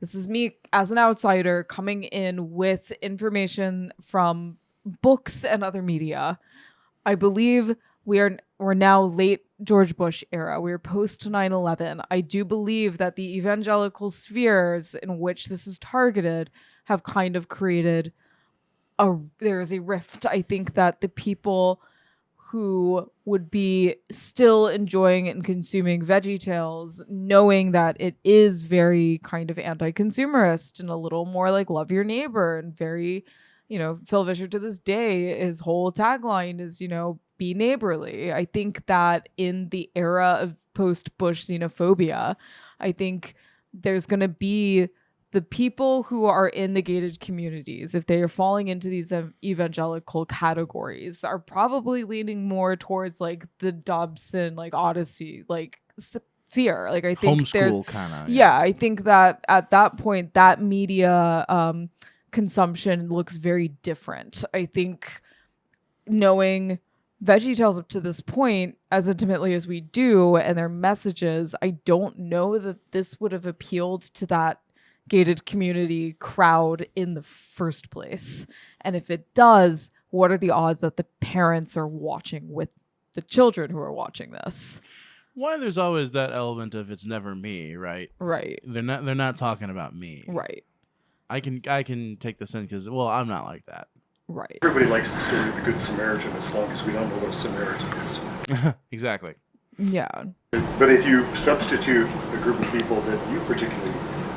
this is me as an outsider coming in with information from books and other media. I believe we're now late George Bush era. We're post 9/11. I do believe that the evangelical spheres in which this is targeted have kind of created there is a rift. I think that the people who would be still enjoying and consuming VeggieTales, knowing that it is very kind of anti-consumerist and a little more like love your neighbor, and very, Phil Vischer to this day, his whole tagline is, be neighborly. I think that in the era of post-Bush xenophobia, I think there's going to be the people who are in the gated communities, if they are falling into these evangelical categories, are probably leaning more towards like the Dobson, like Odyssey, like sphere. Like I think homeschool kind of. Yeah, I think that at that point, that media consumption looks very different. I think knowing VeggieTales up to this point as intimately as we do and their messages, I don't know that this would have appealed to that gated community crowd in the first place. And if it does, what are the odds that the parents are watching with the children who are watching this? Why there's always that element of it's never me, right? Right. They're not talking about me. Right. I can take this in because, well, I'm not like that. Right. Everybody likes the story of the Good Samaritan as long as we don't know what a Samaritan is. Exactly. Yeah. But if you substitute a group of people that you particularly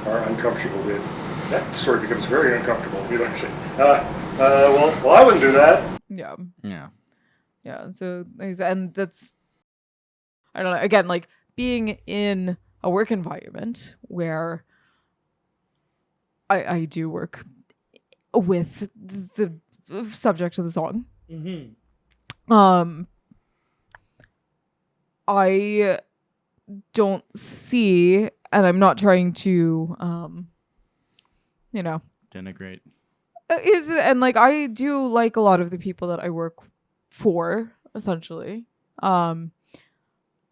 are uncomfortable with, that story becomes very uncomfortable. You know, say, well, I wouldn't do that. Yeah. Yeah. Yeah. So, and that's, I don't know, again, like being in a work environment where I do work with the subject of the song. I don't see, and I'm not trying to, Denigrate. And like I do like a lot of the people that I work for, essentially.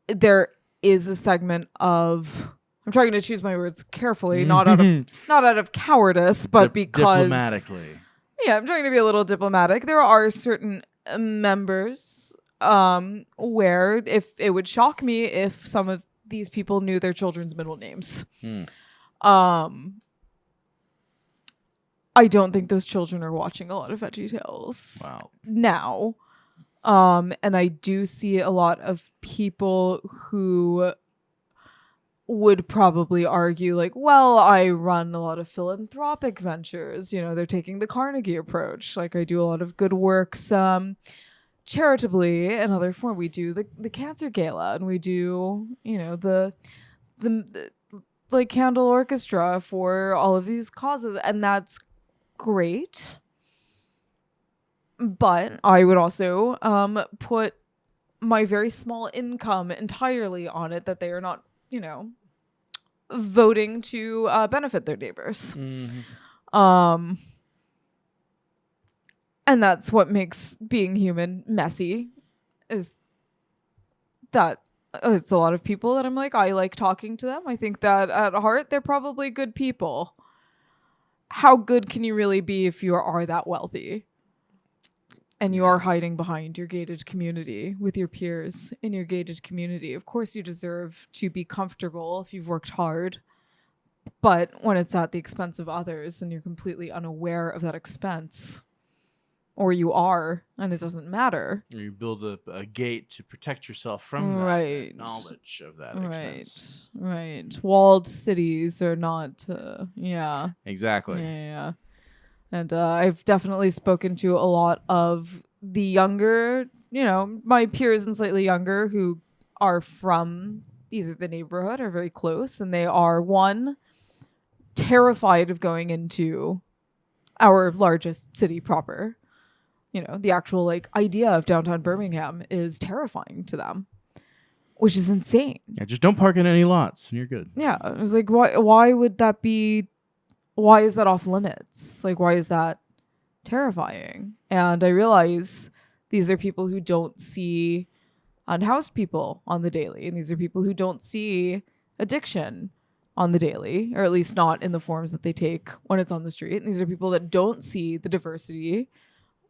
There is a segment of, I'm trying to choose my words carefully, not out of cowardice, but because diplomatically. Yeah, I'm trying to be a little diplomatic. There are certain members where if it would shock me if some of these people knew their children's middle names. I don't think those children are watching a lot of VeggieTales now. And I do see a lot of people who would probably argue like, well, I run a lot of philanthropic ventures. They're taking the Carnegie approach. Like I do a lot of good works charitably in other form. We do the Cancer Gala, and we do, the like candle orchestra for all of these causes. And that's great. But I would also put my very small income entirely on it, that they are not, voting to benefit their neighbors. And that's what makes being human messy, is that it's a lot of people that I'm like, I like talking to them. I think that at heart, they're probably good people. How good can you really be if you are that wealthy? And you are hiding behind your gated community with your peers in your gated community. Of course, you deserve to be comfortable if you've worked hard. But when it's at the expense of others and you're completely unaware of that expense, or you are, and it doesn't matter. Or you build a gate to protect yourself from that knowledge of that expense. Right. Walled cities are not, Exactly. Yeah. And I've definitely spoken to a lot of the younger, my peers and slightly younger, who are from either the neighborhood or very close. And they are, one, terrified of going into our largest city proper. The actual idea of downtown Birmingham is terrifying to them, which is insane. Yeah, just don't park in any lots and you're good. Yeah. I was like, why would that be? Why is that off limits? Why is that terrifying? And I realize these are people who don't see unhoused people on the daily. And these are people who don't see addiction on the daily, or at least not in the forms that they take when it's on the street. And these are people that don't see the diversity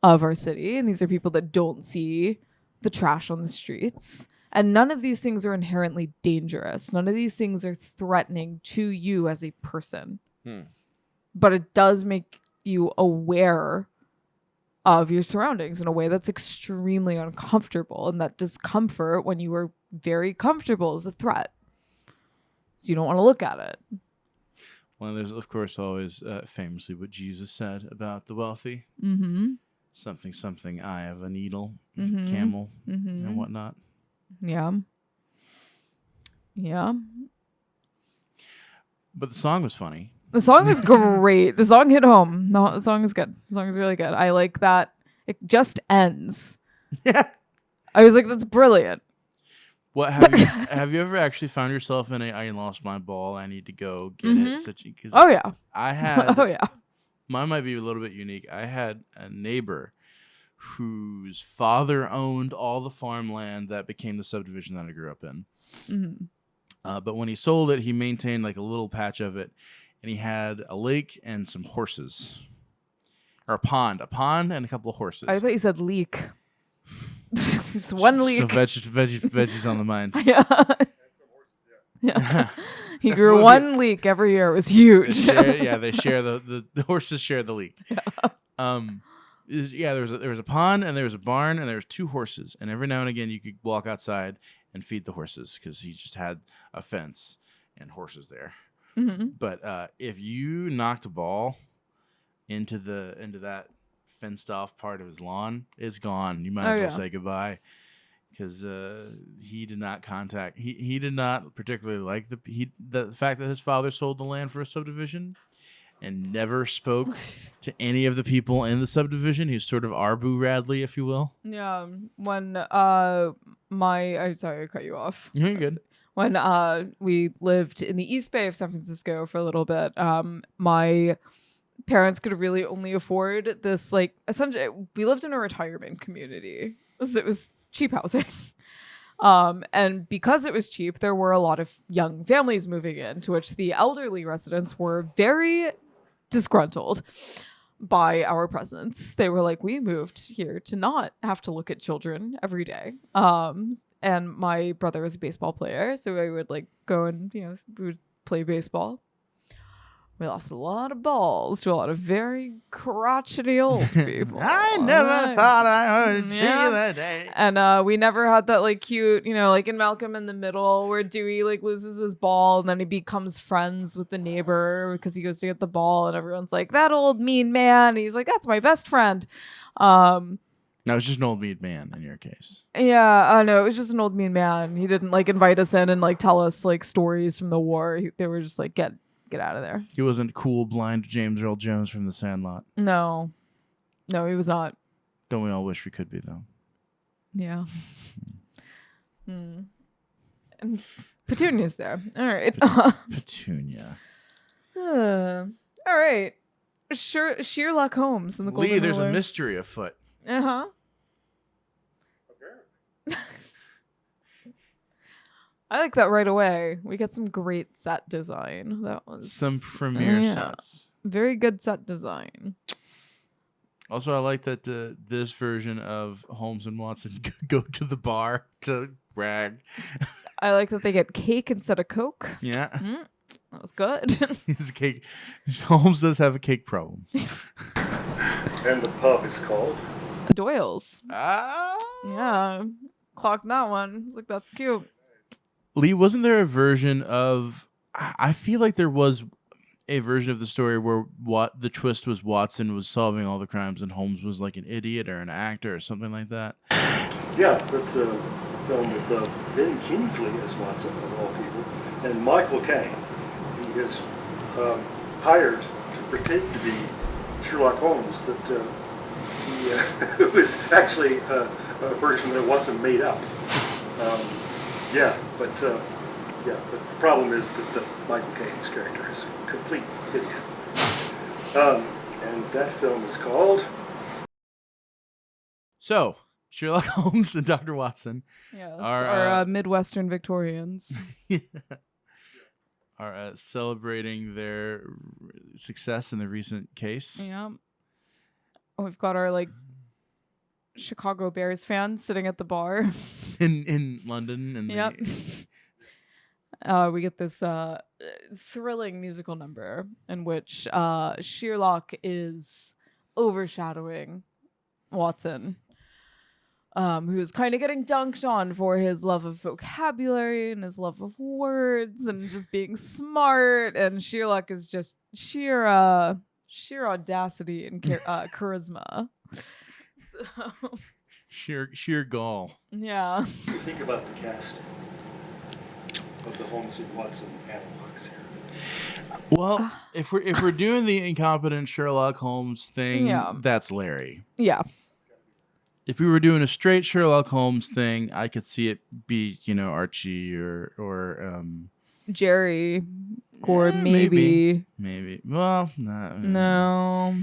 of our city. And these are people that don't see the trash on the streets. And none of these things are inherently dangerous. None of these things are threatening to you as a person. But it does make you aware of your surroundings in a way that's extremely uncomfortable, and that discomfort when you are very comfortable is a threat. So you don't want to look at it. Well, there's, of course, always famously what Jesus said about the wealthy. Something, something, eye of a needle, camel, and whatnot. Yeah. Yeah. But the song was funny. The song is great. The song hit home. No, the song is good. The song is really good. I like that it just ends. Yeah. I was like, that's brilliant. What have you ever actually found yourself in I lost my ball, I need to go get it? Oh yeah. I had. Oh yeah. Mine might be a little bit unique. I had a neighbor whose father owned all the farmland that became the subdivision that I grew up in. But when he sold it, he maintained like a little patch of it, and he had a lake and some horses, or a pond and a couple of horses. I thought you said leak. Just one leak. So veggies on the mind. Yeah. Yeah. He grew one leek every year. It was huge. They share the horses share the leek. There was a pond and there was a barn and there was 2 horses, and every now and again you could walk outside and feed the horses because he just had a fence and horses there. But if you knocked a ball into that fenced off part of his lawn, it's gone. You might as well say goodbye. Because he did not contact. He did not particularly like the fact that his father sold the land for a subdivision, and never spoke to any of the people in the subdivision. He was sort of Arbu Radley, if you will. Yeah. When I'm sorry I cut you off. No, you're good. When we lived in the East Bay of San Francisco for a little bit, my parents could really only afford this, like, essentially we lived in a retirement community. So it was cheap housing. And because it was cheap, there were a lot of young families moving in, to which the elderly residents were very disgruntled by our presence. They were like, we moved here to not have to look at children every day. And my brother was a baseball player, so I would like go and, we would play baseball. We lost a lot of balls to a lot of very crotchety old people. I never thought I would see that day. And we never had that like cute, like in Malcolm in the Middle, where Dewey like loses his ball and then he becomes friends with the neighbor because he goes to get the ball, and everyone's like, that old mean man. And he's like, that's my best friend. No, it's just an old mean man in your case. Yeah, I know. It was just an old mean man. He didn't like invite us in and like tell us like stories from the war. They were just like, get out of there. He wasn't cool, blind James Earl Jones from The Sandlot. No, he was not. Don't we all wish we could be, though? Yeah. And Petunia's there. All right. Petunia. All right. Sheerluck Holmes in the Golden Lee, there's Ruler. a mystery afoot. Uh-huh. I like that right away. We got some great set design. That was some premiere sets. Very good set design. Also, I like that this version of Holmes and Watson go to the bar to brag. I like that they get cake instead of Coke. Yeah. That was good. His cake. Holmes does have a cake problem. And the pub is called Doyle's. Yeah. Clocked that one. I was like, that's cute. Lee, wasn't there a version of... I feel like there was a version of the story where the twist was Watson was solving all the crimes and Holmes was like an idiot or an actor or something like that? Yeah, that's a film with Ben Kingsley as Watson, of all people, and Michael Caine. He is hired to pretend to be Sherlock Holmes, that he was actually a version that Watson made up. But the problem is that Michael Caine's character is a complete idiot. And that film is called... So, Sherlock Holmes and Dr. Watson are Midwestern Victorians. Are celebrating their success in the recent case. Yeah. We've got our Chicago Bears fans sitting at the bar in London, and yep. We get this thrilling musical number in which Sheerluck is overshadowing Watson, who's kind of getting dunked on for his love of vocabulary and his love of words and just being smart. And Sheerluck is just sheer audacity and charisma. So Sheer gall. yeah. You think about the casting of the Holmes and Watson analogs here. Well, if we're doing the incompetent Sherlock Holmes thing, Yeah. that's Larry. Yeah. If we were doing a straight Sherlock Holmes thing, I could see it be, Archie or Jerry, or maybe. maybe. Well, no. No.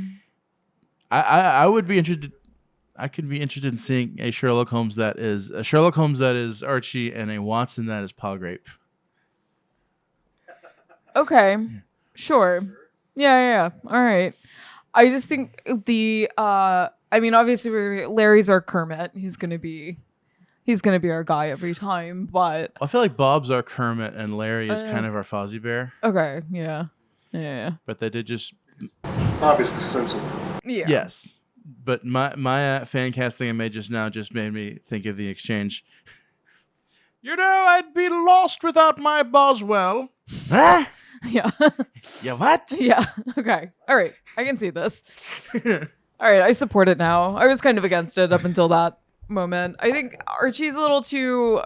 I would be interested. I could be interested in seeing a Sherlock Holmes that is Archie and a Watson that is Palgrape. Okay. Sure. Yeah. All right. I just think obviously Larry's our Kermit. He's gonna be our guy every time, but I feel like Bob's our Kermit and Larry is kind of our Fozzie Bear. okay, yeah. But they did just Obviously sensible. Yeah. yes. But my fan casting I made just now just made me think of the exchange. I'd be lost without my Boswell. Huh? Yeah. Yeah, what? Yeah. Okay. All right. I can see this. All right. I support it now. I was kind of against it up until that moment. I think Archie's a little too.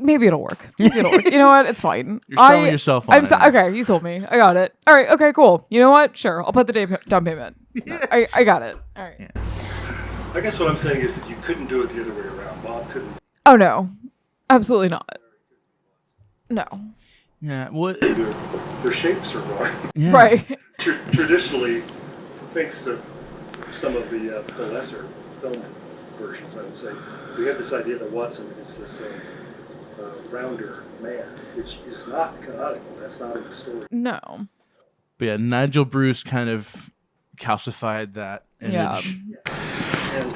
Maybe it'll work. You know what? It's fine. You're selling yourself on it. Okay, you sold me. I got it. All right. Okay, cool. You know what? Sure. I'll put the down payment. No, I got it. All right. Yeah. I guess what I'm saying is that you couldn't do it the other way around. Bob couldn't. Oh, no. Absolutely not. No. Yeah. What? Their shapes are wrong. Yeah. Right. Traditionally, thanks to some of the lesser film versions, I would say, we have this idea that Watson is this rounder man, which is not canonical. That's not in the story. No. But yeah, Nigel Bruce kind of calcified that image. Yeah. And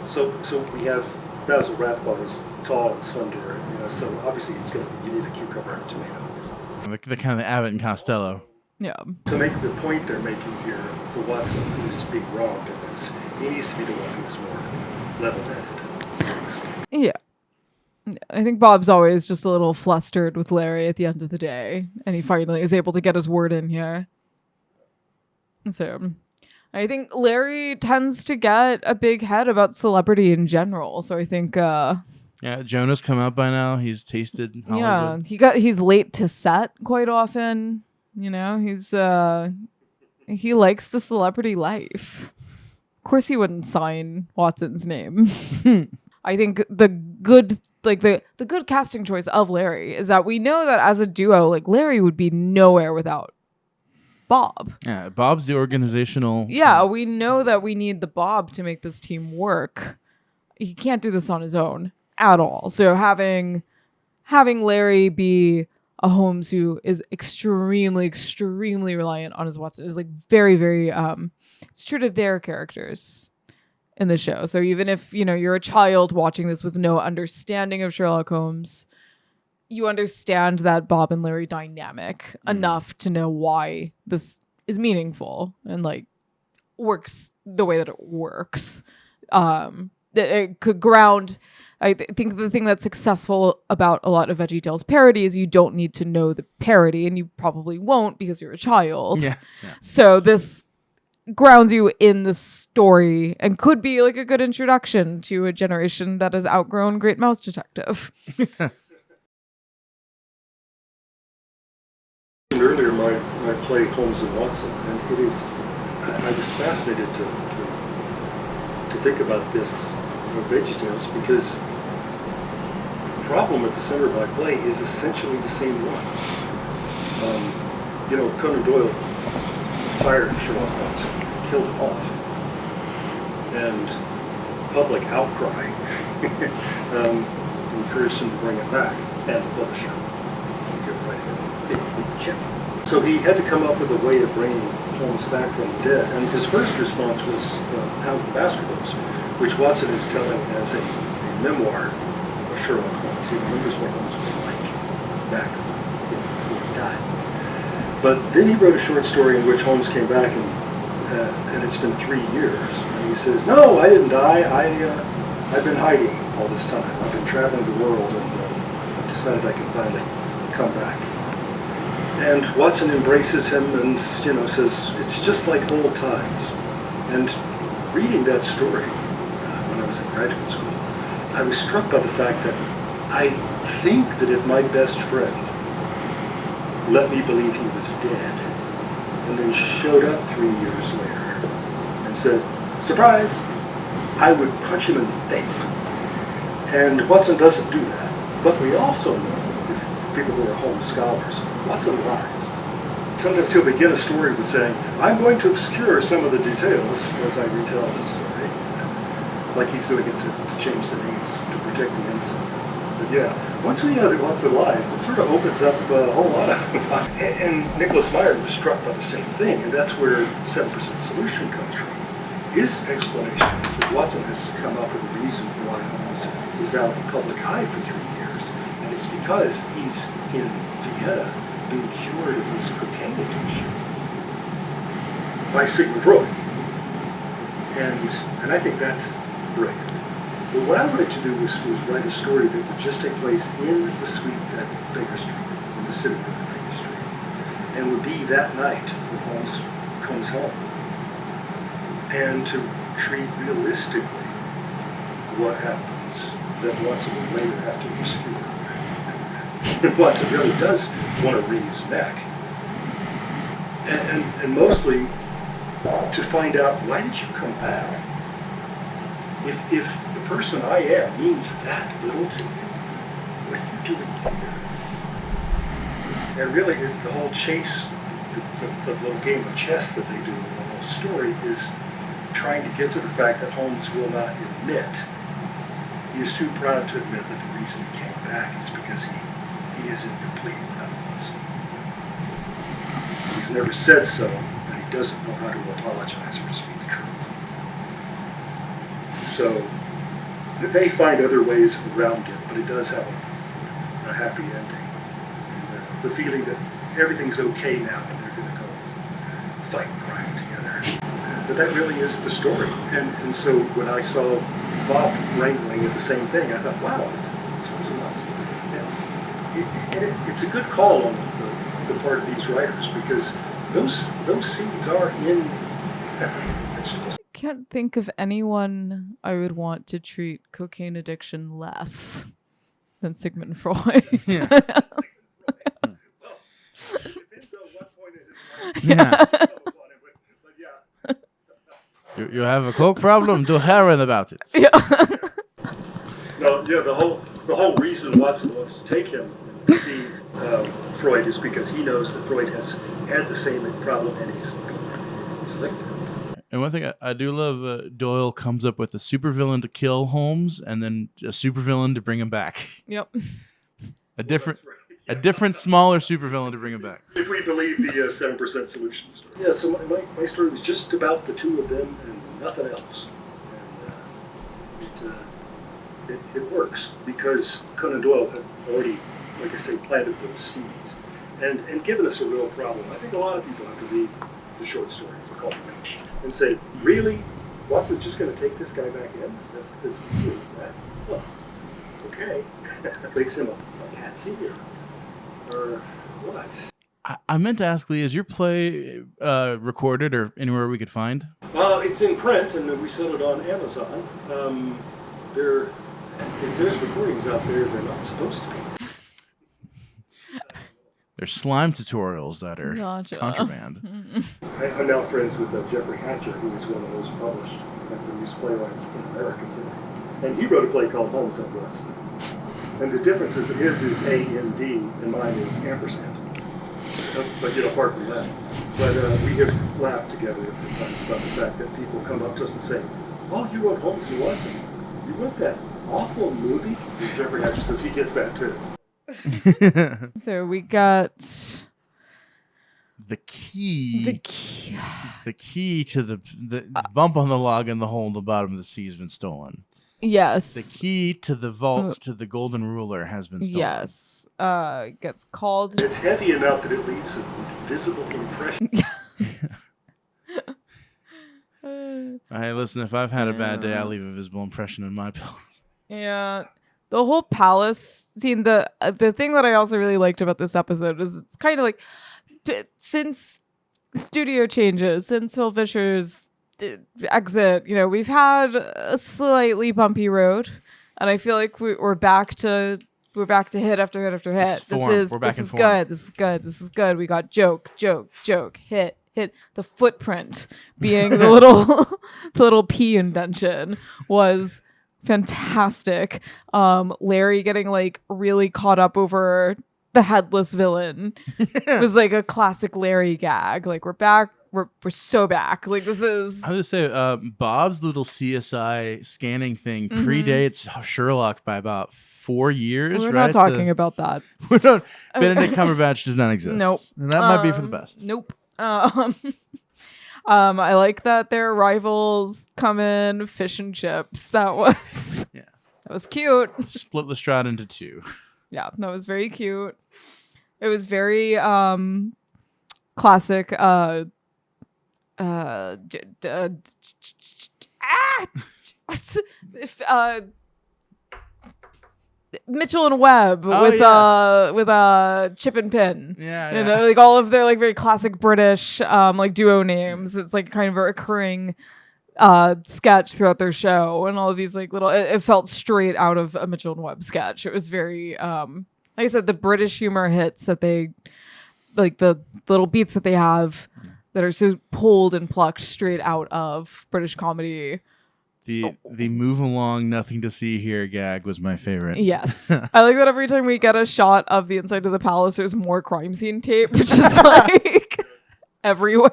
so we have Basil Rathbone is tall and slender, so obviously you need a cucumber and a tomato. The kind of the Abbott and Costello. Yeah. To make the point they're making here, for Watson, who's being wronged in this, he needs to be the one who's more level-headed. Yeah. I think Bob's always just a little flustered with Larry at the end of the day, and he finally is able to get his word in here. So I think Larry tends to get a big head about celebrity in general. So I think Yeah, Jonah's come out by now. He's tasted Hollywood. Yeah, he's late to set quite often. He's he likes the celebrity life. Of course he wouldn't sign Watson's name. I think the good casting choice of Larry is that we know that as a duo, like Larry would be nowhere without Bob. Yeah, Bob's the organizational. Yeah, we know that we need the Bob to make this team work. He can't do this on his own at all. So having Larry be a Holmes who is extremely, extremely reliant on his Watson is like very, very it's true to their characters in the show. So even if you're a child watching this with no understanding of Sherlock Holmes, you understand that Bob and Larry dynamic enough to know why this is meaningful and like works the way that it works. It could ground. I think the thing that's successful about a lot of VeggieTales parody is you don't need to know the parody, and you probably won't because you're a child. Yeah. So this grounds you in the story and could be like a good introduction to a generation that has outgrown Great Mouse Detective. Earlier, my play Holmes and Watson, and I was fascinated to think about this VeggieTales because the problem at the center of my play is essentially the same one. Conan Doyle fired Sherlock Holmes, killed him off, and public outcry encouraged him to bring it back, and the publisher give writing a big chip. So he had to come up with a way of bringing Holmes back from the dead, and his first response was Hound of Baskervilles, which Watson is telling as a memoir of Sherlock Holmes. He remembers what Holmes was like back before he died. But then he wrote a short story in which Holmes came back and and it's been 3 years. And he says, no, I didn't die. I've been hiding all this time. I've been traveling the world, and I decided I could finally come back. And Watson embraces him and, says, it's just like old times. And reading that story when I was in graduate school, I was struck by the fact that I think that if my best friend let me believe he was dead, and then showed up 3 years later and said, surprise, I would punch him in the face. And Watson doesn't do that. But we also know, if people who are Holmes scholars, Watson lies. Sometimes he'll begin a story with saying, I'm going to obscure some of the details as I retell the story. Like he's doing it to change the names, to protect the innocent. But yeah, once we know that Watson lies, it sort of opens up a whole lot of... And Nicholas Meyer was struck by the same thing, and that's where 7% solution comes from. His explanation is that Watson has to come up with a reason why Holmes is out in public eye for 3 years, and it's because he's in Vienna being cured of his cocaine addiction by Sigmund Freud. And I think that's brilliant. But what I wanted to do was write a story that would just take place in the suite at Baker Street, in the sitting room at Baker Street, and would be that night when Holmes comes home. And to treat realistically what happens that Watson will later have to obscure. Watson really does want to wring his neck. And mostly to find out, why did you come back? If the person I am means that little to you, what are you doing here? And really, the whole chase, the little game of chess that they do in the whole story is trying to get to the fact that Holmes will not admit. He is too proud to admit that the reason he came back is because he is incomplete without Watson. He's never said so, but he doesn't know how to apologize or to speak the truth. So they find other ways around it, but it does have a happy ending. And the feeling that everything's okay now and they're going to go fight crime together. But that really is the story. And so when I saw Bob wrangling at the same thing, I thought, wow, it's Holmes and Watson. It's a good call on the part of these writers, because those seeds are in vegetables. I can't think of anyone I would want to treat cocaine addiction less than Sigmund Freud. Yeah. Well, it depends on what point it is. Yeah. But yeah. You have a coke problem? Do heroin about it. Yeah. No, yeah, the whole reason Watson wants to take him to see Freud is because he knows that Freud has had the same problem and he's licked it. And one thing I do love, Doyle comes up with a supervillain to kill Holmes and then a supervillain to bring him back. Yep. A different, smaller supervillain to bring him back. If we believe the 7% solution story. Yeah, so my story was just about the two of them and nothing else. And it works because Conan Doyle had already, like I say, planted those seeds and given us a real problem. I think a lot of people have to read the short story called and say, really? Watson's just going to take this guy back in? That's as easy as that? Well, okay. Makes him a patsy or what? I meant to ask, Lee, is your play recorded or anywhere we could find? It's in print, and we sell it on Amazon. If there's recordings out there, they're not supposed to be. There's slime tutorials that are Gotcha. contraband. I'm now friends with Jeffrey Hatcher, who is one of those published and produced playwrights in America today. And he wrote a play called Holmes and Watson. And the difference is that his is A-N-D and mine is ampersand. But apart from that. But we have laughed together at times about the fact that people come up to us and say, oh, you wrote Holmes and Watson. You wrote that awful movie? And Jeffrey Hatcher says he gets that too. So we got The key to the bump on the log in the hole in the bottom of the sea has been stolen. Yes. The key to the vault to the golden ruler has been stolen. Yes. Gets called. It's heavy enough that it leaves an invisible impression. Hey, listen, if I've had a bad day, I leave a visible impression in my pillow. Yeah. The whole palace scene, the thing that I also really liked about this episode is it's kind of like, since studio changes, since Phil Fisher's exit, we've had a slightly bumpy road, and I feel like we're back to hit after hit after hit. This is good. This is good. We got joke, hit. The footprint being the little P indention was fantastic. Larry getting like really caught up over the headless villain was like a classic Larry gag. Like, we're back. We're so back. Like, this is. I would say Bob's little CSI scanning thing predates Sherlock by about 4 years. We're right? not talking about that. Benedict Cumberbatch does not exist. Nope. And that might be for the best. Nope. I like that their rivals come in fish and chips. That was cute. Split Lestrade into two. Yeah, that was very cute. It was very classic. Mitchell and Webb with Chip and Pin. Yeah. Like all of their like very classic British like duo names. It's like kind of a recurring sketch throughout their show, and all of these like little. It felt straight out of a Mitchell and Webb sketch. It was very like I said, the British humor hits that they like, the little beats that they have that are so pulled and plucked straight out of British comedy. The move along, nothing to see here gag was my favorite. Yes. I like that every time we get a shot of the inside of the palace, there's more crime scene tape, which is like everywhere.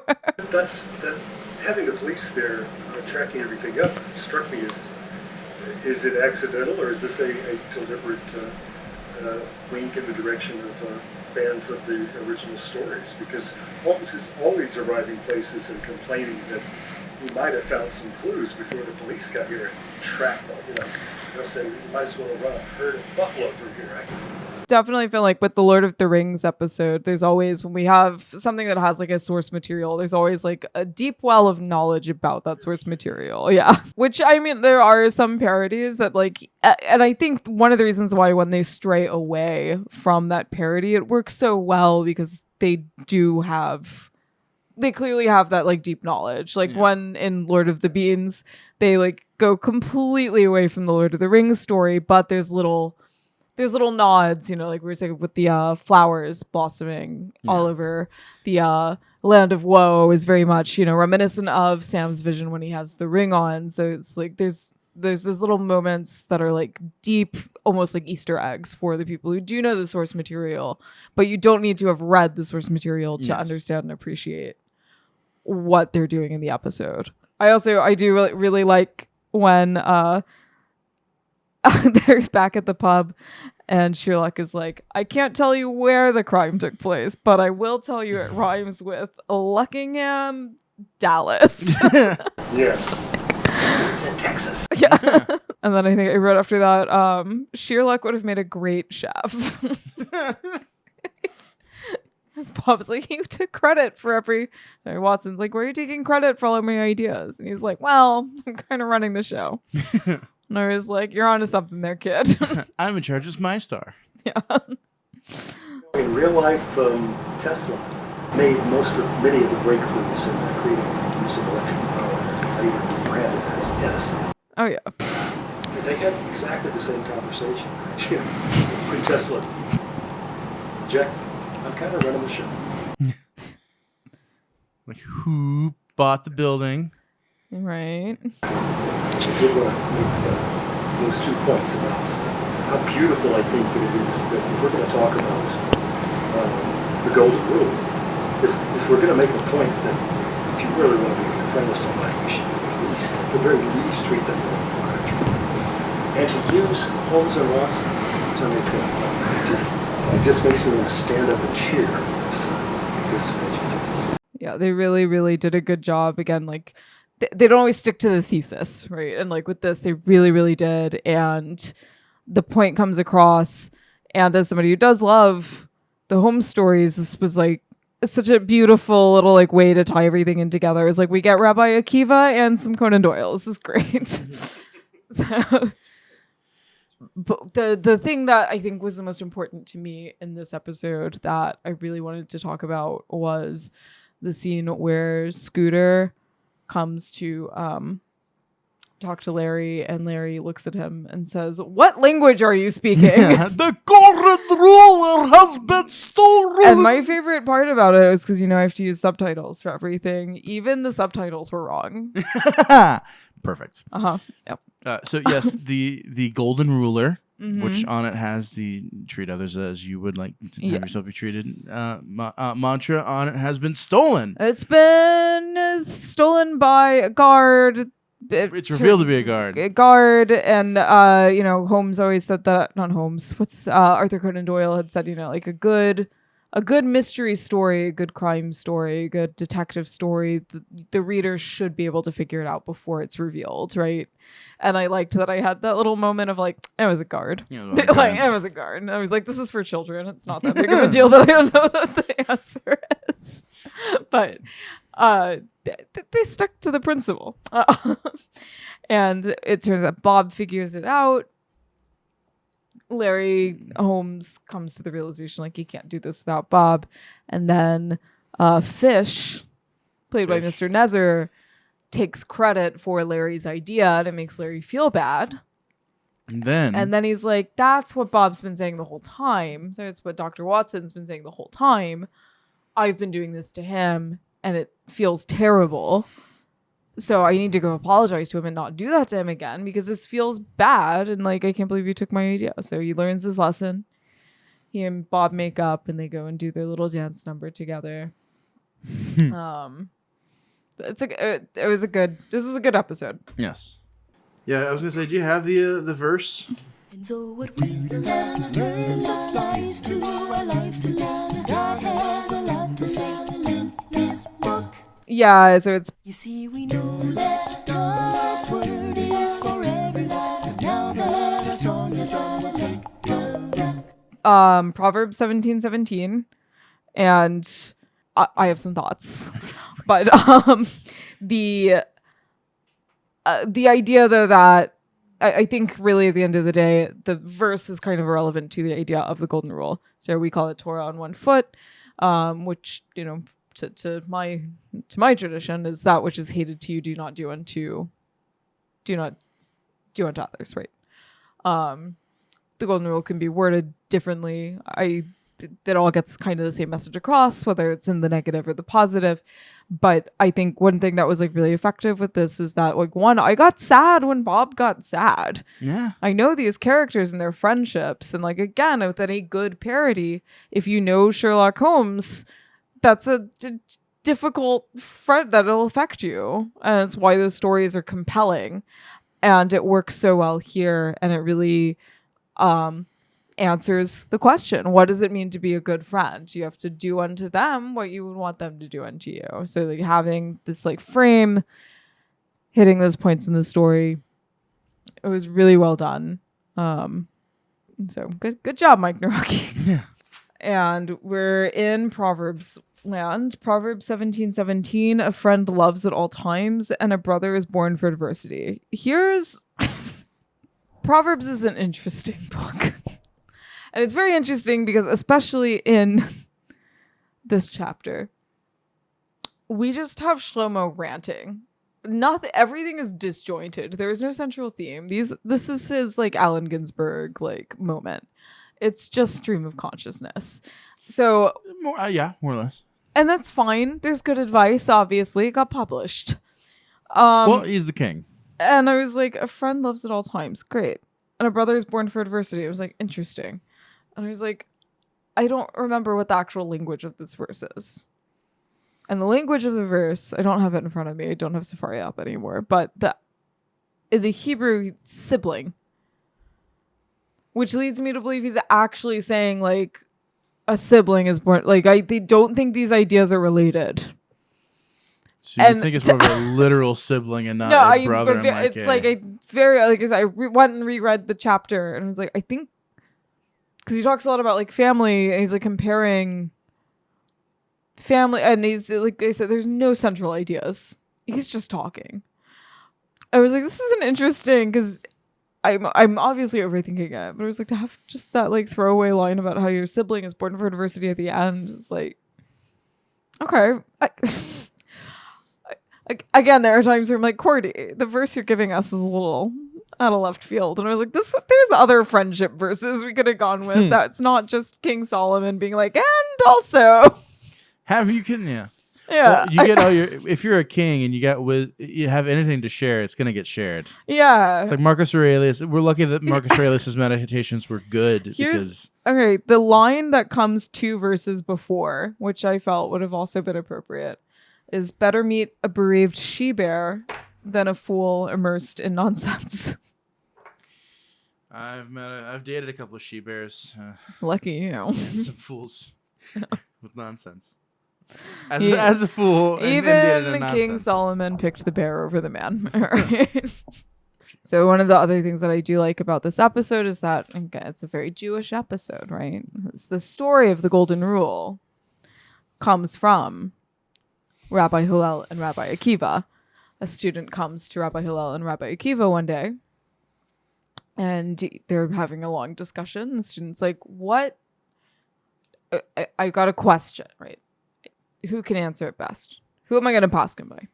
Having the police there tracking everything up struck me as, is it accidental, or is this a deliberate wink in the direction of fans of the original stories? Because Holmes is always arriving places and complaining that he might have found some clues before the police got here and tracked them. They'll say, we might as well run a herd of buffalo through here, right? Definitely feel like with the Lord of the Rings episode, there's always, when we have something that has like a source material, there's always like a deep well of knowledge about that source material. Yeah. Which, I mean, there are some parodies that like, and I think one of the reasons why when they stray away from that parody, it works so well because they clearly have that like deep knowledge. Like one in Lord of the Beans, they like go completely away from the Lord of the Rings story, but there's little nods, like we were saying with the flowers blossoming all over the land of woe is very much, reminiscent of Sam's vision when he has the ring on. So it's like there's those little moments that are like deep, almost like Easter eggs for the people who do know the source material, but you don't need to have read the source material to understand and appreciate what they're doing in the episode. I do really like when they're back at the pub and Sheerluck is like, I can't tell you where the crime took place, but I will tell you it rhymes with Luckingham, Dallas. Yes. It's in Texas. Yeah. And then I think right after that, Sheerluck would have made a great chef. His Bob's like, you took credit for Watson's like, where are you taking credit for all of my ideas? And he's like, well, I'm kind of running the show. And I was like, you're onto something there, kid. I'm in charge of my star. Yeah. In real life, Tesla made many of the breakthroughs in creating the use of electric power, later branded as Edison. Oh, yeah. And they had exactly the same conversation. When Tesla, Jack, I'm kind of running the show. Like, who bought the building? Right. I did want to make those 2 points about how beautiful I think that it is that if we're going to talk about the golden rule, if we're going to make a point that if you really want to be a friend with somebody, you should at the very least treat them with regard. And to use Holmes and Watson to make it just makes me want to stand up and cheer for this vegetables. Yeah, they really, really did a good job. Again, like, they don't always stick to the thesis, right? And like with this, they really, really did. And the point comes across. And as somebody who does love the Holmes stories, this was like such a beautiful little like way to tie everything in together. Is like we get Rabbi Akiva and some Conan Doyle. This is great. So, but the thing that I think was the most important to me in this episode that I really wanted to talk about was the scene where Scooter comes to talk to Larry, and Larry looks at him and says, "What language are you speaking?" The golden ruler has been stolen. And my favorite part about it was because I have to use subtitles for everything. Even the subtitles were wrong. Perfect. Yep. So yes, the golden ruler, Mm-hmm. which on it has the treat others as you would like to have yourself be treated mantra on it, has been stolen. It's been stolen by a guard. It's revealed to be a guard. A guard, and Holmes always said that. Not Holmes. Arthur Conan Doyle had said, like a good mystery story, a good crime story, a good detective story. The reader should be able to figure it out before it's revealed, right? And I liked that I had that little moment of like, it was a guard. Like, it was a guard. And I was like, this is for children. It's not that big of a deal that I don't know what the answer is. But they stuck to the principle. And it turns out Bob figures it out. Larry Holmes comes to the realization like he can't do this without Bob. And then Fish, played by Mr. Nezzer, takes credit for Larry's idea, and it makes Larry feel bad. And then he's like, that's what Bob's been saying the whole time. So it's what Dr. Watson's been saying the whole time. I've been doing this to him, and it feels terrible. So I need to go apologize to him and not do that to him again, because this feels bad, and like I can't believe you took my idea. So he learns his lesson. He and Bob make up, and they go and do their little dance number together. This was a good episode. Yes. Yeah, I was gonna say, do you have the verse? And so what we learn applies to our lives together. God has a lot to say in His book. Yeah, so it's You see, we know that God's word is for everyone. And now that our song is done, we'll take a look. Proverbs 17:17, and I have some thoughts, but the idea though that I think really at the end of the day the verse is kind of irrelevant to the idea of the golden rule. So we call it Torah on one foot, which to my tradition is that which is hated to you do not do unto others, right? The golden rule can be worded differently. It all gets kind of the same message across, whether it's in the negative or the positive. But I think one thing that was like really effective with this is that like I got sad when Bob got sad. Yeah. I know these characters and their friendships, and like again with any good parody, if you know Sherlock Holmes, that's a difficult friend that'll affect you, and it's why those stories are compelling, and it works so well here, and it really answers the question, what does it mean to be a good friend? You have to do unto them what you would want them to do unto you. So like having this like frame, hitting those points in the story, it was really well done. So good job, Mike Naraki. Yeah. And we're in Proverbs land. Proverbs 17:17, a friend loves at all times and a brother is born for adversity. Here's Proverbs is an interesting book. And it's very interesting because especially in this chapter, we just have Shlomo ranting. Everything is disjointed. There is no central theme. This is his like Allen Ginsberg like moment. It's just stream of consciousness. So more or less. And that's fine. There's good advice, obviously. It got published. Well, he's the king. And I was like, a friend loves at all times. Great. And a brother is born for adversity. I was like, interesting. And I was like, I don't remember what the actual language of this verse is. And the language of the verse, I don't have it in front of me. I don't have Safari up anymore. But in the Hebrew, sibling. Which leads me to believe he's actually saying, like, a sibling is born. Like, they don't think these ideas are related. So you think it's more of a literal sibling and not a brother? It's like a very, like, I went and reread the chapter and I was like, I think, because he talks a lot about like family and he's like comparing family, and he's like they said, there's no central ideas. He's just talking. I was like, this isn't interesting because I'm obviously overthinking it, but I was like, to have just that like throwaway line about how your sibling is born for diversity at the end. It's like, okay. Again, there are times where I'm like, Cordy, the verse you're giving us is a little out of left field, and I was like, there's other friendship verses we could have gone with. That's not just King Solomon being like, and also Have you can yeah. Yeah. Well, you get all your. If you're a king and you have anything to share, it's gonna get shared. Yeah. It's like Marcus Aurelius. We're lucky that Marcus Aurelius's meditations were good because okay, the line that comes 2 verses before, which I felt would have also been appropriate, is better meet a bereaved she-bear than a fool immersed in nonsense. I've dated a couple of she bears. Lucky you. And some fools with nonsense. As a fool, Even King Solomon picked the bear over the man. Right? So one of the other things that I do like about this episode is that again, it's a very Jewish episode, right? It's the story of the Golden Rule comes from Rabbi Hillel and Rabbi Akiva. A student comes to Rabbi Hillel and Rabbi Akiva one day, and they're having a long discussion. The student's like, what? I got a question, right? Who can answer it best? Who am I going to pass him by?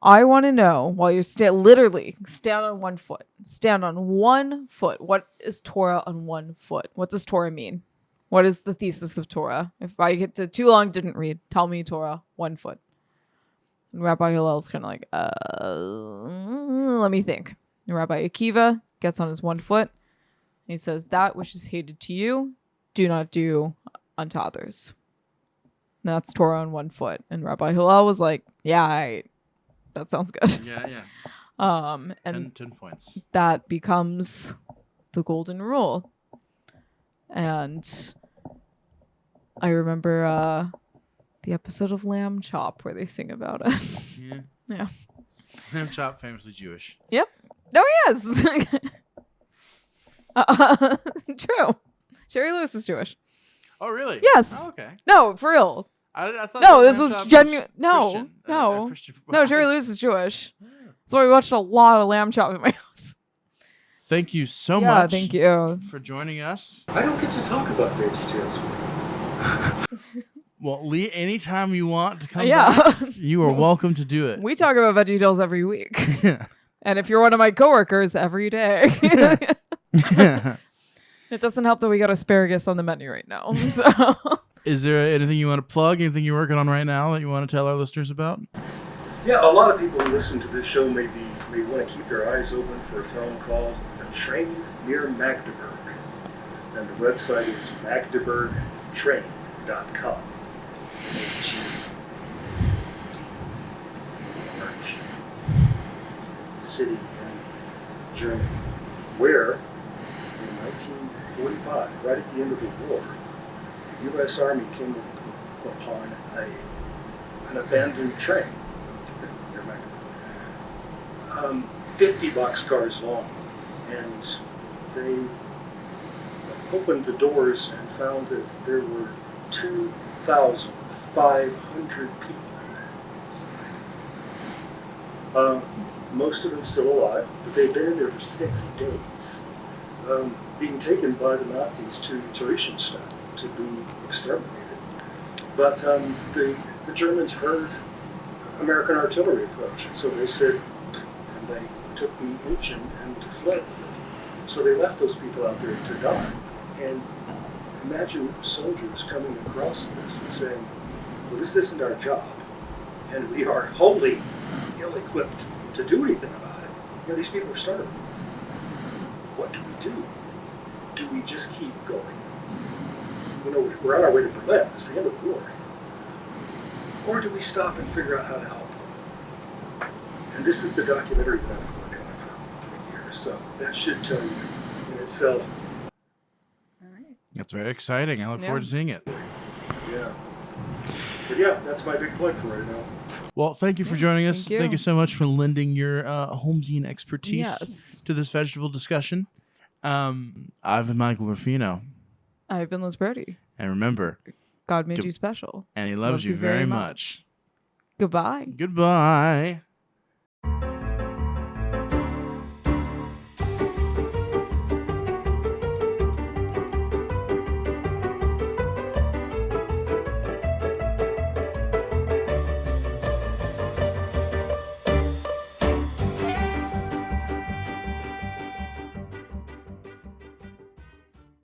I want to know, while you're literally stand on one foot. Stand on one foot. What is Torah on one foot? What does Torah mean? What is the thesis of Torah? If I get to too long, didn't read, tell me Torah, 1 foot. And Rabbi Hillel's kind of like, let me think. And Rabbi Akiva gets on his 1 foot. He says, that which is hated to you, do not do unto others. And that's Torah on 1 foot. And Rabbi Hillel was like, yeah, that sounds good. Yeah. And 10 points. That becomes the golden rule. And I remember the episode of Lamb Chop where they sing about it. Yeah. Lamb Chop, famously Jewish. Yep. Oh, yes. True. Sherry Lewis is Jewish. Oh, really? Yes. Oh, okay. No, for real. I thought No, this Lamb was Chop genuine. Christian. No. Christian. No, Sherry Lewis is Jewish. So we watched a lot of Lamb Chop at my house. Thank you so Yeah, much. thank you. For joining us. I don't get to talk about VeggieTales. Well, Lee, anytime you want to come Yeah. back, you are welcome to do it. We talk about VeggieTales every week. And if you're one of my coworkers, every day. It doesn't help that we got asparagus on the menu right now. So. Is there anything you want to plug? Anything you're working on right now that you want to tell our listeners about? Yeah, a lot of people who listen to this show may want to keep their eyes open for a film called A Train Near Magdeburg. And the website is magdeburgtrain.com. City in Germany, where in 1945, right at the end of the war, the U.S. Army came upon an abandoned train, 50 boxcars long, and they opened the doors and found that there were 2,500 people inside. Most of them still alive, but they'd been in there for 6 days, being taken by the Nazis to Theresienstadt to be exterminated. But the Germans heard American artillery approach, so they said, and they took the engine and fled. So they left those people out there to die. And imagine soldiers coming across this and saying, well, this isn't our job, and we are wholly ill-equipped to do anything about it. You know, these people are starving. What do we do? Do we just keep going? You know, we're on our way to Berlin. It's the end of the war. Or do we stop and figure out how to help them? And this is the documentary that I've been working on for 3 years. So that should tell you in itself. That's very exciting. I look forward to seeing it. Yeah. But yeah, that's my big point for right now. Well, thank you for joining us. Thank you. So much for lending your Holmesian expertise to this vegetable discussion. I've been Michael Rufino. I've been Liz Brody. And remember, God made you special. And he loves you very much. Goodbye. Goodbye.